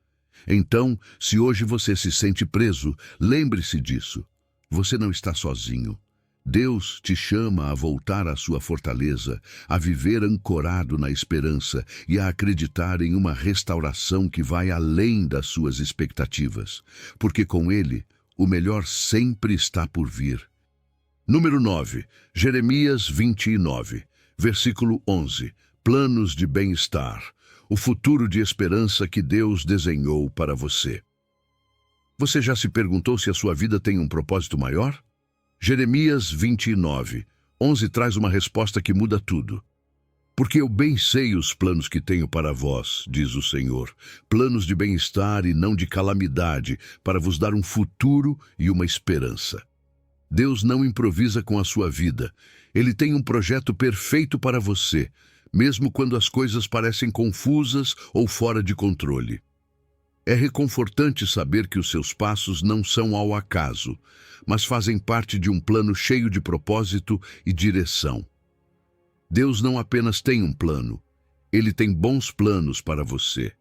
Então, se hoje você se sente preso, lembre-se disso. Você não está sozinho. Deus te chama a voltar à sua fortaleza, a viver ancorado na esperança e a acreditar em uma restauração que vai além das suas expectativas, porque com Ele, o melhor sempre está por vir. Número 9, Jeremias 29, versículo 11. Planos de bem-estar, o futuro de esperança que Deus desenhou para você. Você já se perguntou se a sua vida tem um propósito maior? Jeremias 29, 11 traz uma resposta que muda tudo. Porque eu bem sei os planos que tenho para vós, diz o Senhor, planos de bem-estar e não de calamidade, para vos dar um futuro e uma esperança. Deus não improvisa com a sua vida. Ele tem um projeto perfeito para você, mesmo quando as coisas parecem confusas ou fora de controle. É reconfortante saber que os seus passos não são ao acaso, mas fazem parte de um plano cheio de propósito e direção. Deus não apenas tem um plano, Ele tem bons planos para você.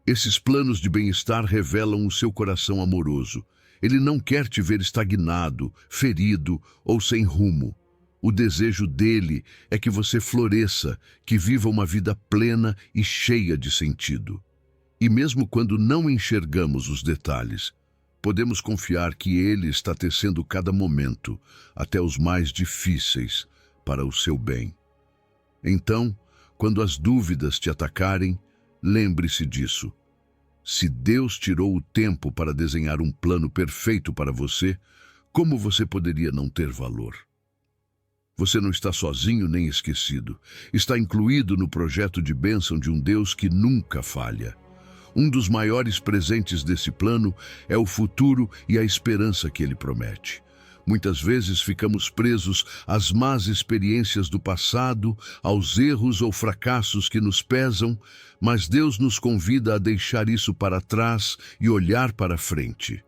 Esses planos de bem-estar revelam o seu coração amoroso. Ele não quer te ver estagnado, ferido ou sem rumo. O desejo dele é que você floresça, que viva uma vida plena e cheia de sentido. E mesmo quando não enxergamos os detalhes, podemos confiar que Ele está tecendo cada momento, até os mais difíceis, para o seu bem. Então, quando as dúvidas te atacarem, lembre-se disso. Se Deus tirou o tempo para desenhar um plano perfeito para você, como você poderia não ter valor? Você não está sozinho nem esquecido. Está incluído no projeto de bênção de um Deus que nunca falha. Um dos maiores presentes desse plano é o futuro e a esperança que ele promete. Muitas vezes ficamos presos às más experiências do passado, aos erros ou fracassos que nos pesam, mas Deus nos convida a deixar isso para trás e olhar para frente.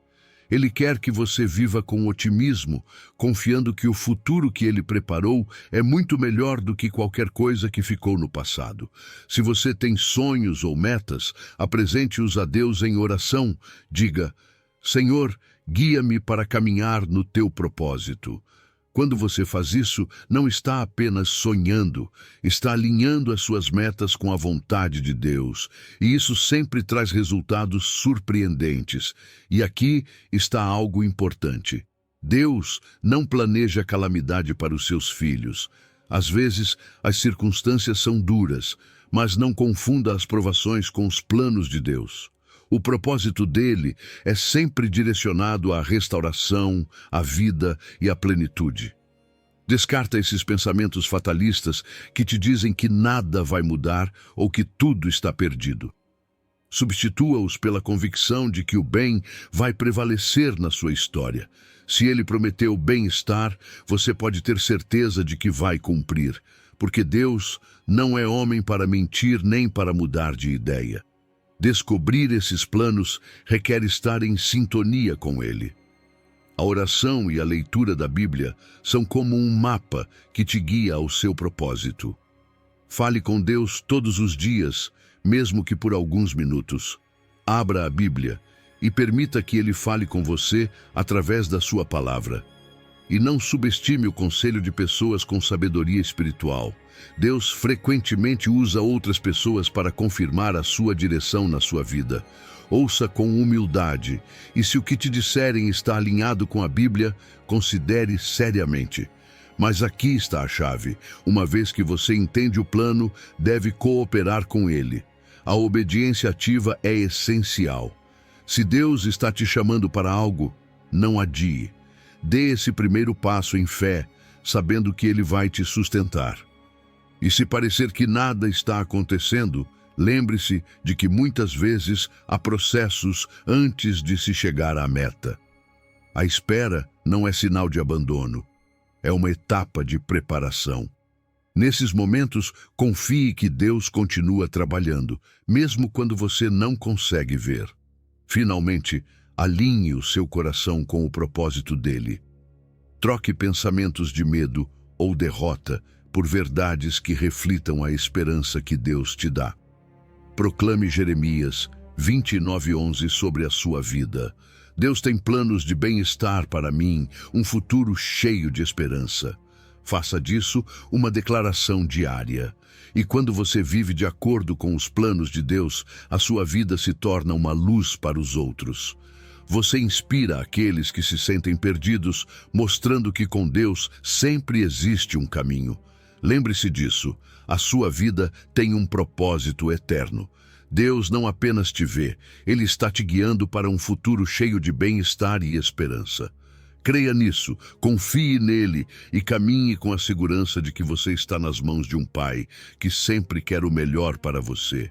Ele quer que você viva com otimismo, confiando que o futuro que Ele preparou é muito melhor do que qualquer coisa que ficou no passado. Se você tem sonhos ou metas, apresente-os a Deus em oração. Diga, Senhor, guia-me para caminhar no teu propósito. Quando você faz isso, não está apenas sonhando, está alinhando as suas metas com a vontade de Deus. E isso sempre traz resultados surpreendentes. E aqui está algo importante. Deus não planeja calamidade para os seus filhos. Às vezes, as circunstâncias são duras, mas não confunda as provações com os planos de Deus. O propósito dele é sempre direcionado à restauração, à vida e à plenitude. Descarta esses pensamentos fatalistas que te dizem que nada vai mudar ou que tudo está perdido. Substitua-os pela convicção de que o bem vai prevalecer na sua história. Se ele prometeu bem-estar, você pode ter certeza de que vai cumprir, porque Deus não é homem para mentir nem para mudar de ideia. Descobrir esses planos requer estar em sintonia com Ele. A oração e a leitura da Bíblia são como um mapa que te guia ao seu propósito. Fale com Deus todos os dias, mesmo que por alguns minutos. Abra a Bíblia e permita que Ele fale com você através da sua palavra. E não subestime o conselho de pessoas com sabedoria espiritual. Deus frequentemente usa outras pessoas para confirmar a sua direção na sua vida. Ouça com humildade, e se o que te disserem está alinhado com a Bíblia, considere seriamente. Mas aqui está a chave. Uma vez que você entende o plano, deve cooperar com ele. A obediência ativa é essencial. Se Deus está te chamando para algo, não adie. Dê esse primeiro passo em fé, sabendo que ele vai te sustentar. E se parecer que nada está acontecendo, lembre-se de que muitas vezes há processos antes de se chegar à meta. A espera não é sinal de abandono, é uma etapa de preparação. Nesses momentos, confie que Deus continua trabalhando, mesmo quando você não consegue ver. Finalmente, alinhe o seu coração com o propósito dele. Troque pensamentos de medo ou derrota por verdades que reflitam a esperança que Deus te dá. Proclame Jeremias 29:11 sobre a sua vida. Deus tem planos de bem-estar para mim, um futuro cheio de esperança. Faça disso uma declaração diária. E quando você vive de acordo com os planos de Deus, a sua vida se torna uma luz para os outros. Você inspira aqueles que se sentem perdidos, mostrando que com Deus sempre existe um caminho. Lembre-se disso, a sua vida tem um propósito eterno. Deus não apenas te vê, Ele está te guiando para um futuro cheio de bem-estar e esperança. Creia nisso, confie nele e caminhe com a segurança de que você está nas mãos de um Pai que sempre quer o melhor para você.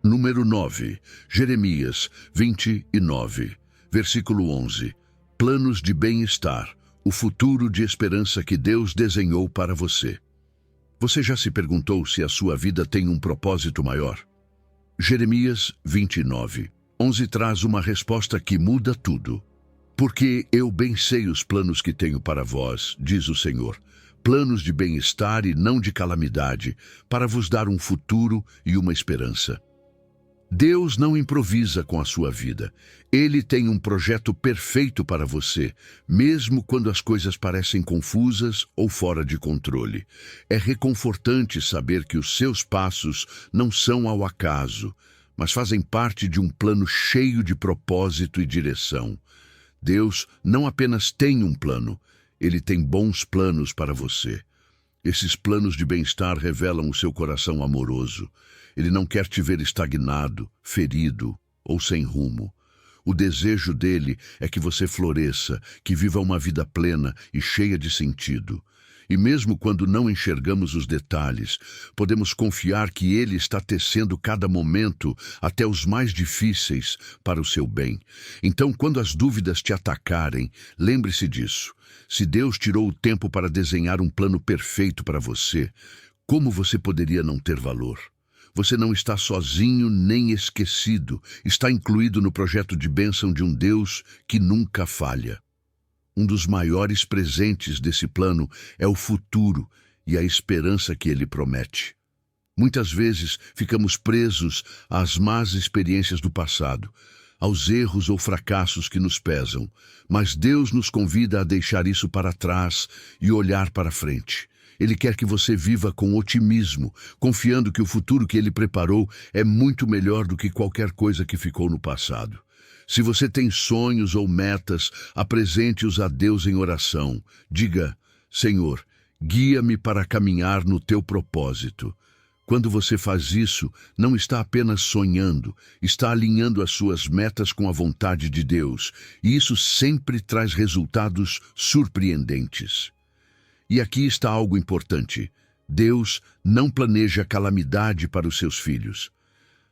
Número 9, Jeremias 29, versículo 11. Planos de bem-estar, o futuro de esperança que Deus desenhou para você. Você já se perguntou se a sua vida tem um propósito maior? Jeremias 29:11 traz uma resposta que muda tudo. Porque eu bem sei os planos que tenho para vós, diz o Senhor, planos de bem-estar e não de calamidade, para vos dar um futuro e uma esperança. Deus não improvisa com a sua vida. Ele tem um projeto perfeito para você, mesmo quando as coisas parecem confusas ou fora de controle. É reconfortante saber que os seus passos não são ao acaso, mas fazem parte de um plano cheio de propósito e direção. Deus não apenas tem um plano, Ele tem bons planos para você. Esses planos de bem-estar revelam o seu coração amoroso. Ele não quer te ver estagnado, ferido ou sem rumo. O desejo dele é que você floresça, que viva uma vida plena e cheia de sentido. E mesmo quando não enxergamos os detalhes, podemos confiar que ele está tecendo cada momento, até os mais difíceis, para o seu bem. Então, quando as dúvidas te atacarem, lembre-se disso. Se Deus tirou o tempo para desenhar um plano perfeito para você, como você poderia não ter valor? Você não está sozinho nem esquecido. Está incluído no projeto de bênção de um Deus que nunca falha. Um dos maiores presentes desse plano é o futuro e a esperança que ele promete. Muitas vezes ficamos presos às más experiências do passado, aos erros ou fracassos que nos pesam, mas Deus nos convida a deixar isso para trás e olhar para frente. Ele quer que você viva com otimismo, confiando que o futuro que Ele preparou é muito melhor do que qualquer coisa que ficou no passado. Se você tem sonhos ou metas, apresente-os a Deus em oração. Diga, Senhor, guia-me para caminhar no Teu propósito. Quando você faz isso, não está apenas sonhando, está alinhando as suas metas com a vontade de Deus, e isso sempre traz resultados surpreendentes. E aqui está algo importante. Deus não planeja calamidade para os seus filhos.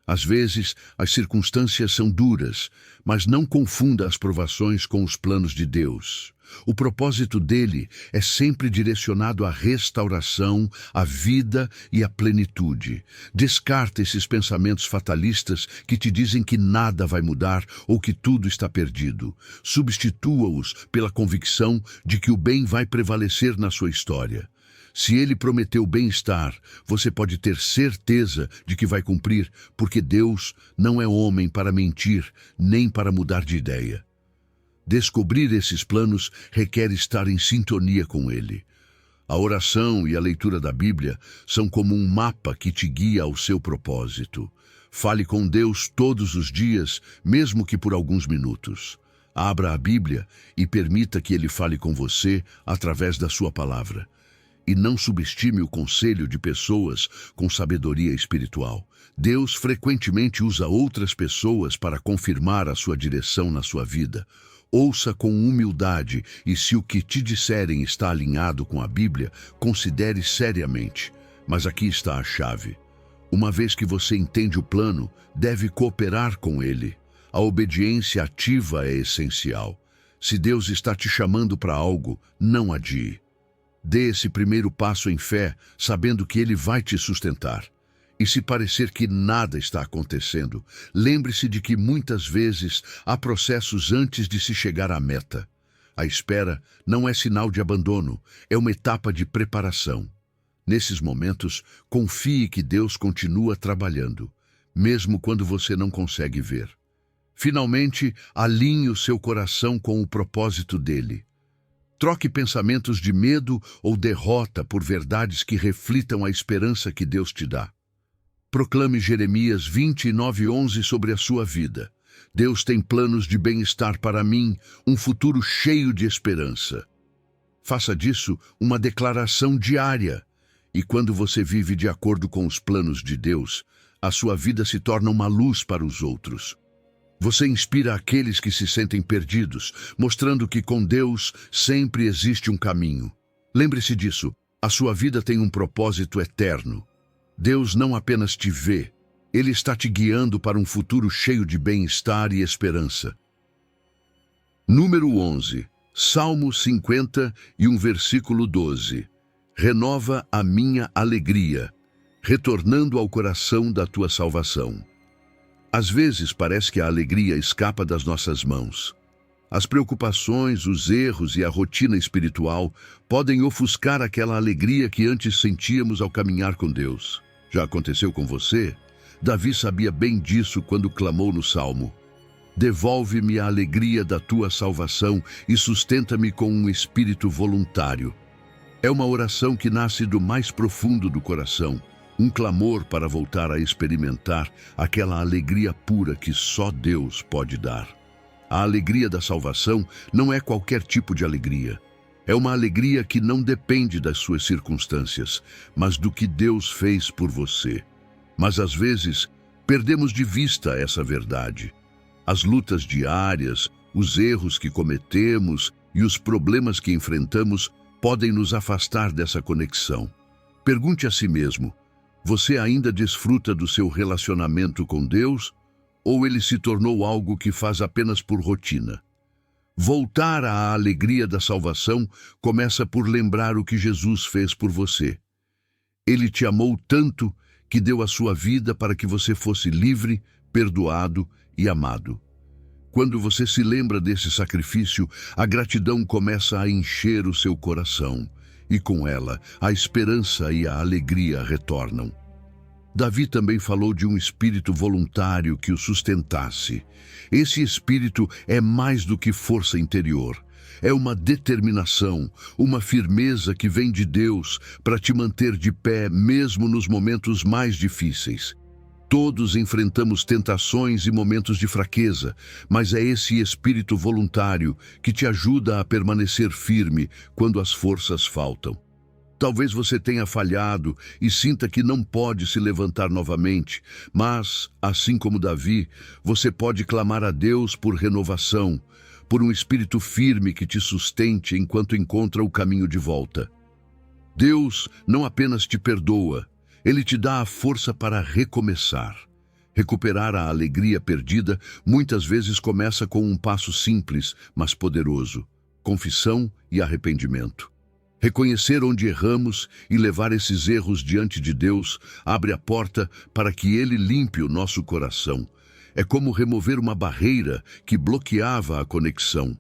Às vezes, as circunstâncias são duras, mas não confunda as provações com os planos de Deus. O propósito dele é sempre direcionado à restauração, à vida e à plenitude. Descarta esses pensamentos fatalistas que te dizem que nada vai mudar ou que tudo está perdido. Substitua-os pela convicção de que o bem vai prevalecer na sua história. Se ele prometeu bem-estar, você pode ter certeza de que vai cumprir, porque Deus não é homem para mentir, nem para mudar de ideia. Descobrir esses planos requer estar em sintonia com ele. A oração e a leitura da Bíblia são como um mapa que te guia ao seu propósito. Fale com Deus todos os dias, mesmo que por alguns minutos. Abra a Bíblia e permita que Ele fale com você através da sua palavra. E não subestime o conselho de pessoas com sabedoria espiritual. Deus frequentemente usa outras pessoas para confirmar a sua direção na sua vida. Ouça com humildade e, se o que te disserem está alinhado com a Bíblia, considere seriamente. Mas aqui está a chave. Uma vez que você entende o plano, deve cooperar com ele. A obediência ativa é essencial. Se Deus está te chamando para algo, não adie. Dê esse primeiro passo em fé, sabendo que Ele vai te sustentar. E se parecer que nada está acontecendo, lembre-se de que muitas vezes há processos antes de se chegar à meta. A espera não é sinal de abandono, é uma etapa de preparação. Nesses momentos, confie que Deus continua trabalhando, mesmo quando você não consegue ver. Finalmente, alinhe o seu coração com o propósito dele. Troque pensamentos de medo ou derrota por verdades que reflitam a esperança que Deus te dá. Proclame Jeremias 29:11 sobre a sua vida. Deus tem planos de bem-estar para mim, um futuro cheio de esperança. Faça disso uma declaração diária. E quando você vive de acordo com os planos de Deus, a sua vida se torna uma luz para os outros. Você inspira aqueles que se sentem perdidos, mostrando que com Deus sempre existe um caminho. Lembre-se disso, a sua vida tem um propósito eterno. Deus não apenas te vê, Ele está te guiando para um futuro cheio de bem-estar e esperança. Número 11, Salmo 50 e um versículo 12. Renova a minha alegria, retornando ao coração da tua salvação. Às vezes parece que a alegria escapa das nossas mãos. As preocupações, os erros e a rotina espiritual podem ofuscar aquela alegria que antes sentíamos ao caminhar com Deus. Já aconteceu com você? Davi sabia bem disso quando clamou no Salmo: devolve-me a alegria da tua salvação e sustenta-me com um espírito voluntário. É uma oração que nasce do mais profundo do coração, um clamor para voltar a experimentar aquela alegria pura que só Deus pode dar. A alegria da salvação não é qualquer tipo de alegria. É uma alegria que não depende das suas circunstâncias, mas do que Deus fez por você. Mas às vezes, perdemos de vista essa verdade. As lutas diárias, os erros que cometemos e os problemas que enfrentamos podem nos afastar dessa conexão. Pergunte a si mesmo: você ainda desfruta do seu relacionamento com Deus, ou ele se tornou algo que faz apenas por rotina? Voltar à alegria da salvação começa por lembrar o que Jesus fez por você. Ele te amou tanto que deu a sua vida para que você fosse livre, perdoado e amado. Quando você se lembra desse sacrifício, a gratidão começa a encher o seu coração, e com ela, a esperança e a alegria retornam. Davi também falou de um espírito voluntário que o sustentasse. Esse espírito é mais do que força interior. É uma determinação, uma firmeza que vem de Deus para te manter de pé mesmo nos momentos mais difíceis. Todos enfrentamos tentações e momentos de fraqueza, mas é esse espírito voluntário que te ajuda a permanecer firme quando as forças faltam. Talvez você tenha falhado e sinta que não pode se levantar novamente, mas, assim como Davi, você pode clamar a Deus por renovação, por um espírito firme que te sustente enquanto encontra o caminho de volta. Deus não apenas te perdoa, Ele te dá a força para recomeçar. Recuperar a alegria perdida muitas vezes começa com um passo simples, mas poderoso: confissão e arrependimento. Reconhecer onde erramos e levar esses erros diante de Deus abre a porta para que Ele limpe o nosso coração. É como remover uma barreira que bloqueava a conexão.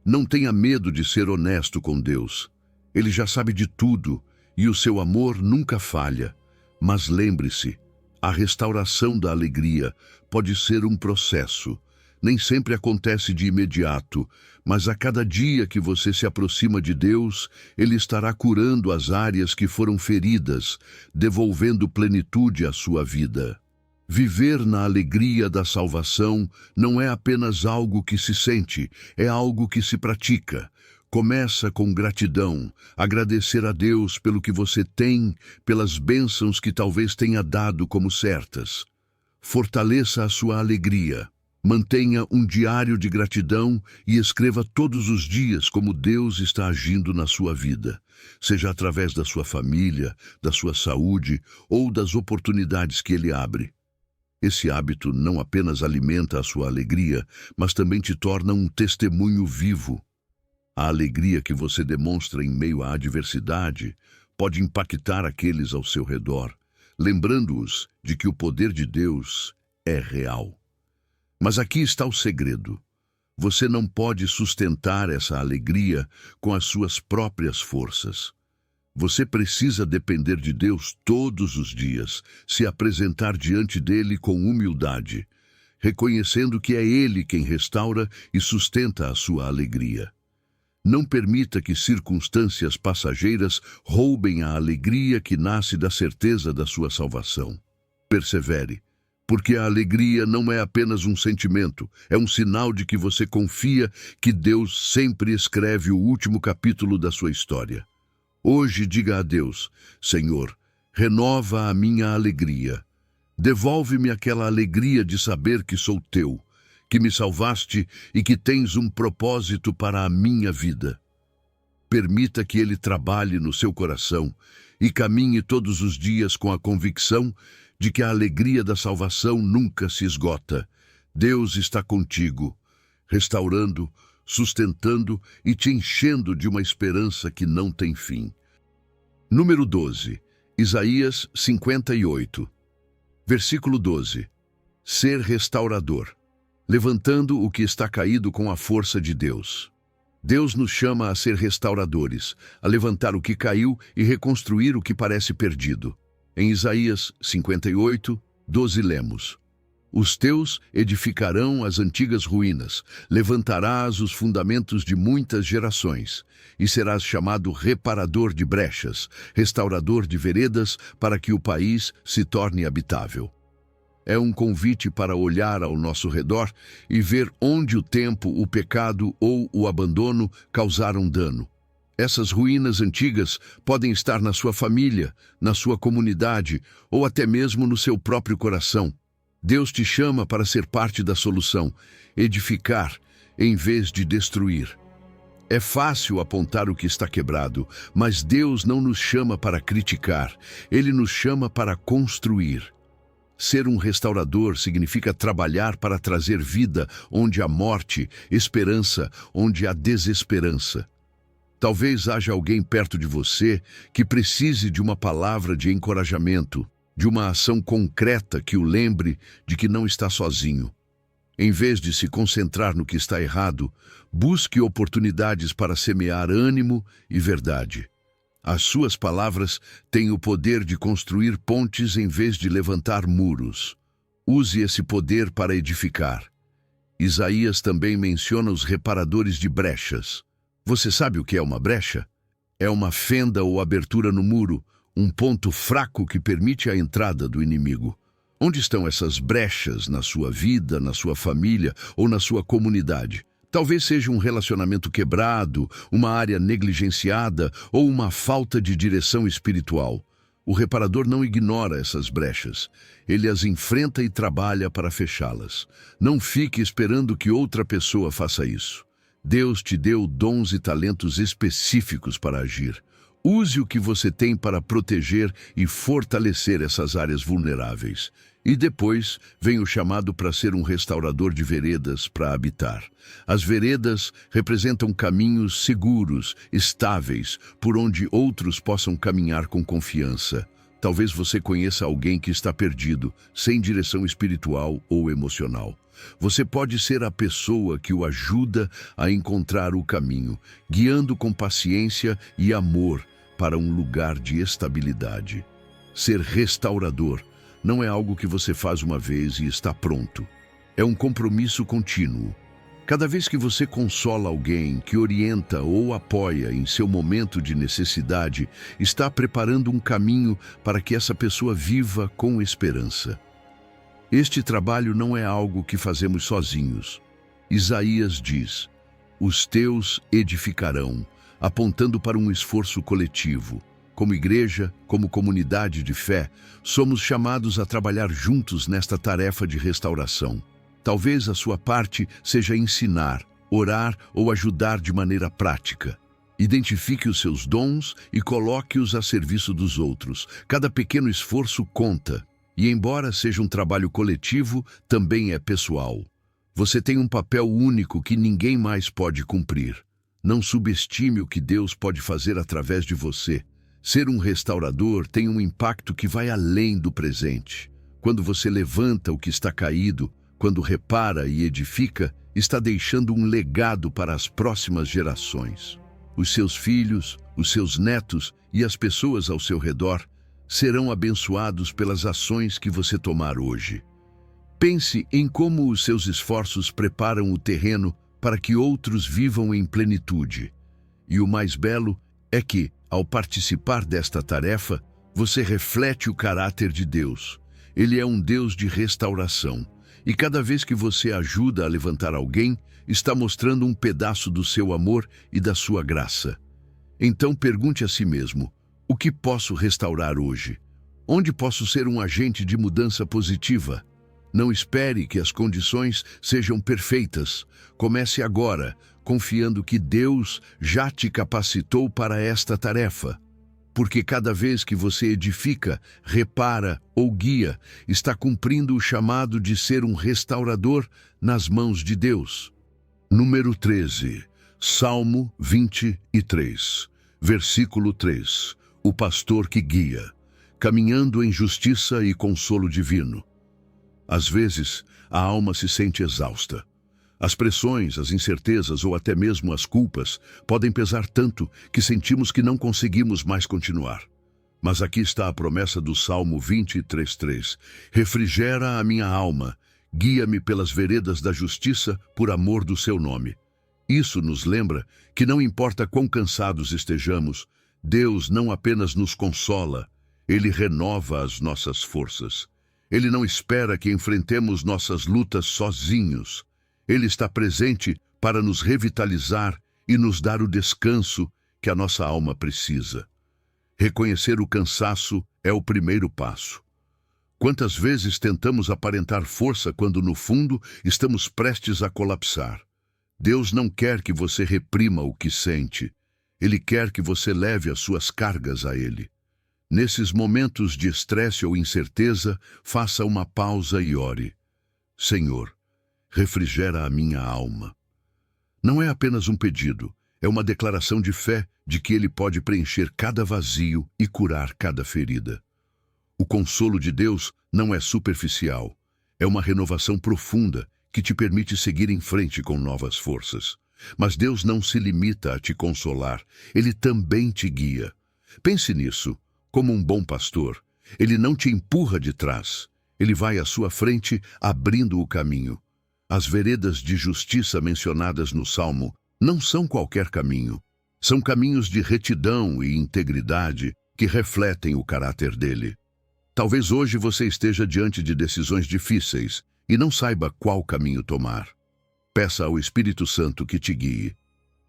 Não tenha medo de ser honesto com Deus. Ele já sabe de tudo e o seu amor nunca falha. Mas lembre-se, a restauração da alegria pode ser um processo. Nem sempre acontece de imediato, mas a cada dia que você se aproxima de Deus, Ele estará curando as áreas que foram feridas, devolvendo plenitude à sua vida. Viver na alegria da salvação não é apenas algo que se sente, é algo que se pratica. Começa com gratidão, agradecer a Deus pelo que você tem, pelas bênçãos que talvez tenha dado como certas. Fortaleça a sua alegria. Mantenha um diário de gratidão e escreva todos os dias como Deus está agindo na sua vida, seja através da sua família, da sua saúde ou das oportunidades que Ele abre. Esse hábito não apenas alimenta a sua alegria, mas também te torna um testemunho vivo. A alegria que você demonstra em meio à adversidade pode impactar aqueles ao seu redor, lembrando-os de que o poder de Deus é real. Mas aqui está o segredo. Você não pode sustentar essa alegria com as suas próprias forças. Você precisa depender de Deus todos os dias, se apresentar diante dele com humildade, reconhecendo que é Ele quem restaura e sustenta a sua alegria. Não permita que circunstâncias passageiras roubem a alegria que nasce da certeza da sua salvação. Persevere, porque a alegria não é apenas um sentimento, é um sinal de que você confia que Deus sempre escreve o último capítulo da sua história. Hoje diga a Deus: Senhor, renova a minha alegria. Devolve-me aquela alegria de saber que sou teu, que me salvaste e que tens um propósito para a minha vida. Permita que Ele trabalhe no seu coração e caminhe todos os dias com a convicção de que a alegria da salvação nunca se esgota. Deus está contigo, restaurando, sustentando e te enchendo de uma esperança que não tem fim. Número 12, Isaías 58. Versículo 12. Ser restaurador, levantando o que está caído com a força de Deus. Deus nos chama a ser restauradores, a levantar o que caiu e reconstruir o que parece perdido. Em Isaías 58, 12 lemos: Os teus edificarão as antigas ruínas, levantarás os fundamentos de muitas gerações, e serás chamado reparador de brechas, restaurador de veredas, para que o país se torne habitável. É um convite para olhar ao nosso redor e ver onde o tempo, o pecado ou o abandono causaram dano. Essas ruínas antigas podem estar na sua família, na sua comunidade ou até mesmo no seu próprio coração. Deus te chama para ser parte da solução, edificar em vez de destruir. É fácil apontar o que está quebrado, mas Deus não nos chama para criticar, Ele nos chama para construir. Ser um restaurador significa trabalhar para trazer vida onde há morte, esperança onde há desesperança. Talvez haja alguém perto de você que precise de uma palavra de encorajamento, de uma ação concreta que o lembre de que não está sozinho. Em vez de se concentrar no que está errado, busque oportunidades para semear ânimo e verdade. As suas palavras têm o poder de construir pontes em vez de levantar muros. Use esse poder para edificar. Isaías também menciona os reparadores de brechas. Você sabe o que é uma brecha? É uma fenda ou abertura no muro, um ponto fraco que permite a entrada do inimigo. Onde estão essas brechas na sua vida, na sua família ou na sua comunidade? Talvez seja um relacionamento quebrado, uma área negligenciada ou uma falta de direção espiritual. O reparador não ignora essas brechas. Ele as enfrenta e trabalha para fechá-las. Não fique esperando que outra pessoa faça isso. Deus te deu dons e talentos específicos para agir. Use o que você tem para proteger e fortalecer essas áreas vulneráveis. E depois vem o chamado para ser um restaurador de veredas para habitar. As veredas representam caminhos seguros, estáveis, por onde outros possam caminhar com confiança. Talvez você conheça alguém que está perdido, sem direção espiritual ou emocional. Você pode ser a pessoa que o ajuda a encontrar o caminho, guiando com paciência e amor para um lugar de estabilidade. Ser restaurador não é algo que você faz uma vez e está pronto. É um compromisso contínuo. Cada vez que você consola alguém, que orienta ou apoia em seu momento de necessidade, está preparando um caminho para que essa pessoa viva com esperança. Este trabalho não é algo que fazemos sozinhos. Isaías diz: os teus edificarão, apontando para um esforço coletivo. Como igreja, como comunidade de fé, somos chamados a trabalhar juntos nesta tarefa de restauração. Talvez a sua parte seja ensinar, orar ou ajudar de maneira prática. Identifique os seus dons e coloque-os a serviço dos outros. Cada pequeno esforço conta, e embora seja um trabalho coletivo, também é pessoal. Você tem um papel único que ninguém mais pode cumprir. Não subestime o que Deus pode fazer através de você. Ser um restaurador tem um impacto que vai além do presente. Quando você levanta o que está caído, quando repara e edifica, está deixando um legado para as próximas gerações. Os seus filhos, os seus netos e as pessoas ao seu redor serão abençoados pelas ações que você tomar hoje. Pense em como os seus esforços preparam o terreno para que outros vivam em plenitude. E o mais belo é que, ao participar desta tarefa, você reflete o caráter de Deus. Ele é um Deus de restauração. E cada vez que você ajuda a levantar alguém, está mostrando um pedaço do seu amor e da sua graça. Então pergunte a si mesmo: o que posso restaurar hoje? Onde posso ser um agente de mudança positiva? Não espere que as condições sejam perfeitas. Comece agora, confiando que Deus já te capacitou para esta tarefa. Porque cada vez que você edifica, repara ou guia, está cumprindo o chamado de ser um restaurador nas mãos de Deus. Número 13, Salmo 23, versículo 3. O pastor que guia, caminhando em justiça e consolo divino. Às vezes, a alma se sente exausta. As pressões, as incertezas ou até mesmo as culpas podem pesar tanto que sentimos que não conseguimos mais continuar. Mas aqui está a promessa do Salmo 23:3. Refrigera a minha alma, guia-me pelas veredas da justiça por amor do seu nome. Isso nos lembra que não importa quão cansados estejamos, Deus não apenas nos consola, Ele renova as nossas forças. Ele não espera que enfrentemos nossas lutas sozinhos. Ele está presente para nos revitalizar e nos dar o descanso que a nossa alma precisa. Reconhecer o cansaço é o primeiro passo. Quantas vezes tentamos aparentar força quando, no fundo, estamos prestes a colapsar? Deus não quer que você reprima o que sente. Ele quer que você leve as suas cargas a Ele. Nesses momentos de estresse ou incerteza, faça uma pausa e ore. Senhor, refrigera a minha alma. Não é apenas um pedido, é uma declaração de fé de que Ele pode preencher cada vazio e curar cada ferida. O consolo de Deus não é superficial, é uma renovação profunda que te permite seguir em frente com novas forças. Mas Deus não se limita a te consolar, Ele também te guia. Pense nisso, como um bom pastor. Ele não te empurra de trás, Ele vai à sua frente abrindo o caminho. As veredas de justiça mencionadas no Salmo não são qualquer caminho. São caminhos de retidão e integridade que refletem o caráter dele. Talvez hoje você esteja diante de decisões difíceis e não saiba qual caminho tomar. Peça ao Espírito Santo que te guie.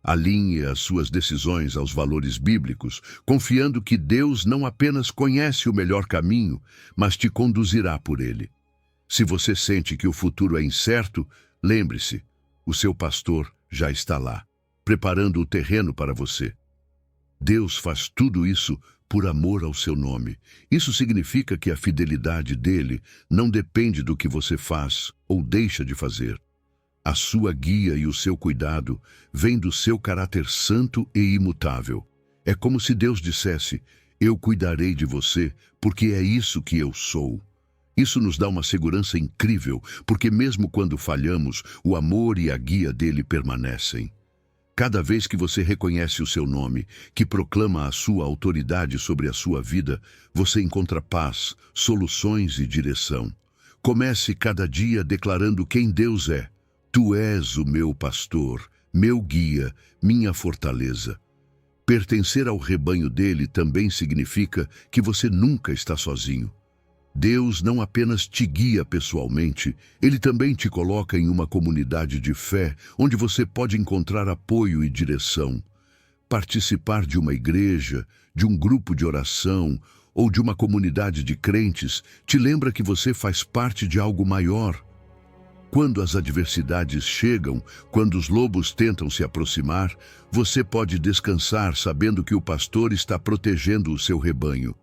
Alinhe as suas decisões aos valores bíblicos, confiando que Deus não apenas conhece o melhor caminho, mas te conduzirá por ele. Se você sente que o futuro é incerto, lembre-se, o seu pastor já está lá, preparando o terreno para você. Deus faz tudo isso por amor ao seu nome. Isso significa que a fidelidade dele não depende do que você faz ou deixa de fazer. A sua guia e o seu cuidado vêm do seu caráter santo e imutável. É como se Deus dissesse: eu cuidarei de você porque é isso que eu sou. Isso nos dá uma segurança incrível, porque mesmo quando falhamos, o amor e a guia dele permanecem. Cada vez que você reconhece o seu nome, que proclama a sua autoridade sobre a sua vida, você encontra paz, soluções e direção. Comece cada dia declarando quem Deus é. Tu és o meu pastor, meu guia, minha fortaleza. Pertencer ao rebanho dele também significa que você nunca está sozinho. Deus não apenas te guia pessoalmente, Ele também te coloca em uma comunidade de fé, onde você pode encontrar apoio e direção. Participar de uma igreja, de um grupo de oração ou de uma comunidade de crentes te lembra que você faz parte de algo maior. Quando as adversidades chegam, quando os lobos tentam se aproximar, você pode descansar sabendo que o pastor está protegendo o seu rebanho.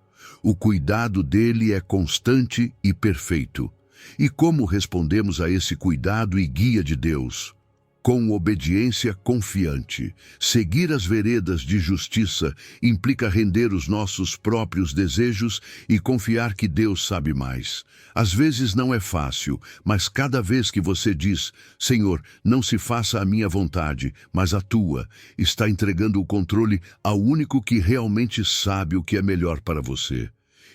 O cuidado dele é constante e perfeito. E como respondemos a esse cuidado e guia de Deus? Com obediência confiante. Seguir as veredas de justiça implica render os nossos próprios desejos e confiar que Deus sabe mais. Às vezes não é fácil, mas cada vez que você diz, Senhor, não se faça a minha vontade, mas a tua, está entregando o controle ao único que realmente sabe o que é melhor para você.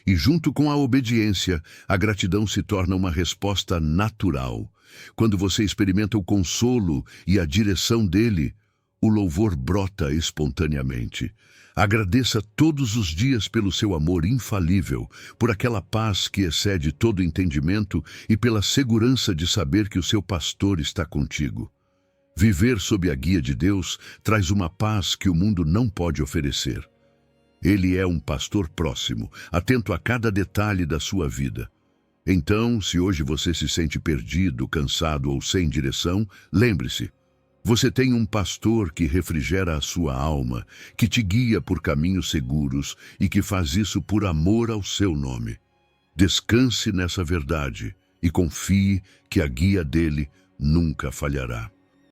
E junto com a obediência, a gratidão se torna uma resposta natural. Quando você experimenta o consolo e a direção dele, o louvor brota espontaneamente. Agradeça todos os dias pelo seu amor infalível, por aquela paz que excede todo entendimento e pela segurança de saber que o seu pastor está contigo. Viver sob a guia de Deus traz uma paz que o mundo não pode oferecer. Ele é um pastor próximo, atento a cada detalhe da sua vida. Então, se hoje você se sente perdido, cansado ou sem direção, lembre-se, você tem um pastor que refrigera a sua alma, que te guia por caminhos seguros e que faz isso por amor ao seu nome. Descanse nessa verdade e confie que a guia dele nunca falhará.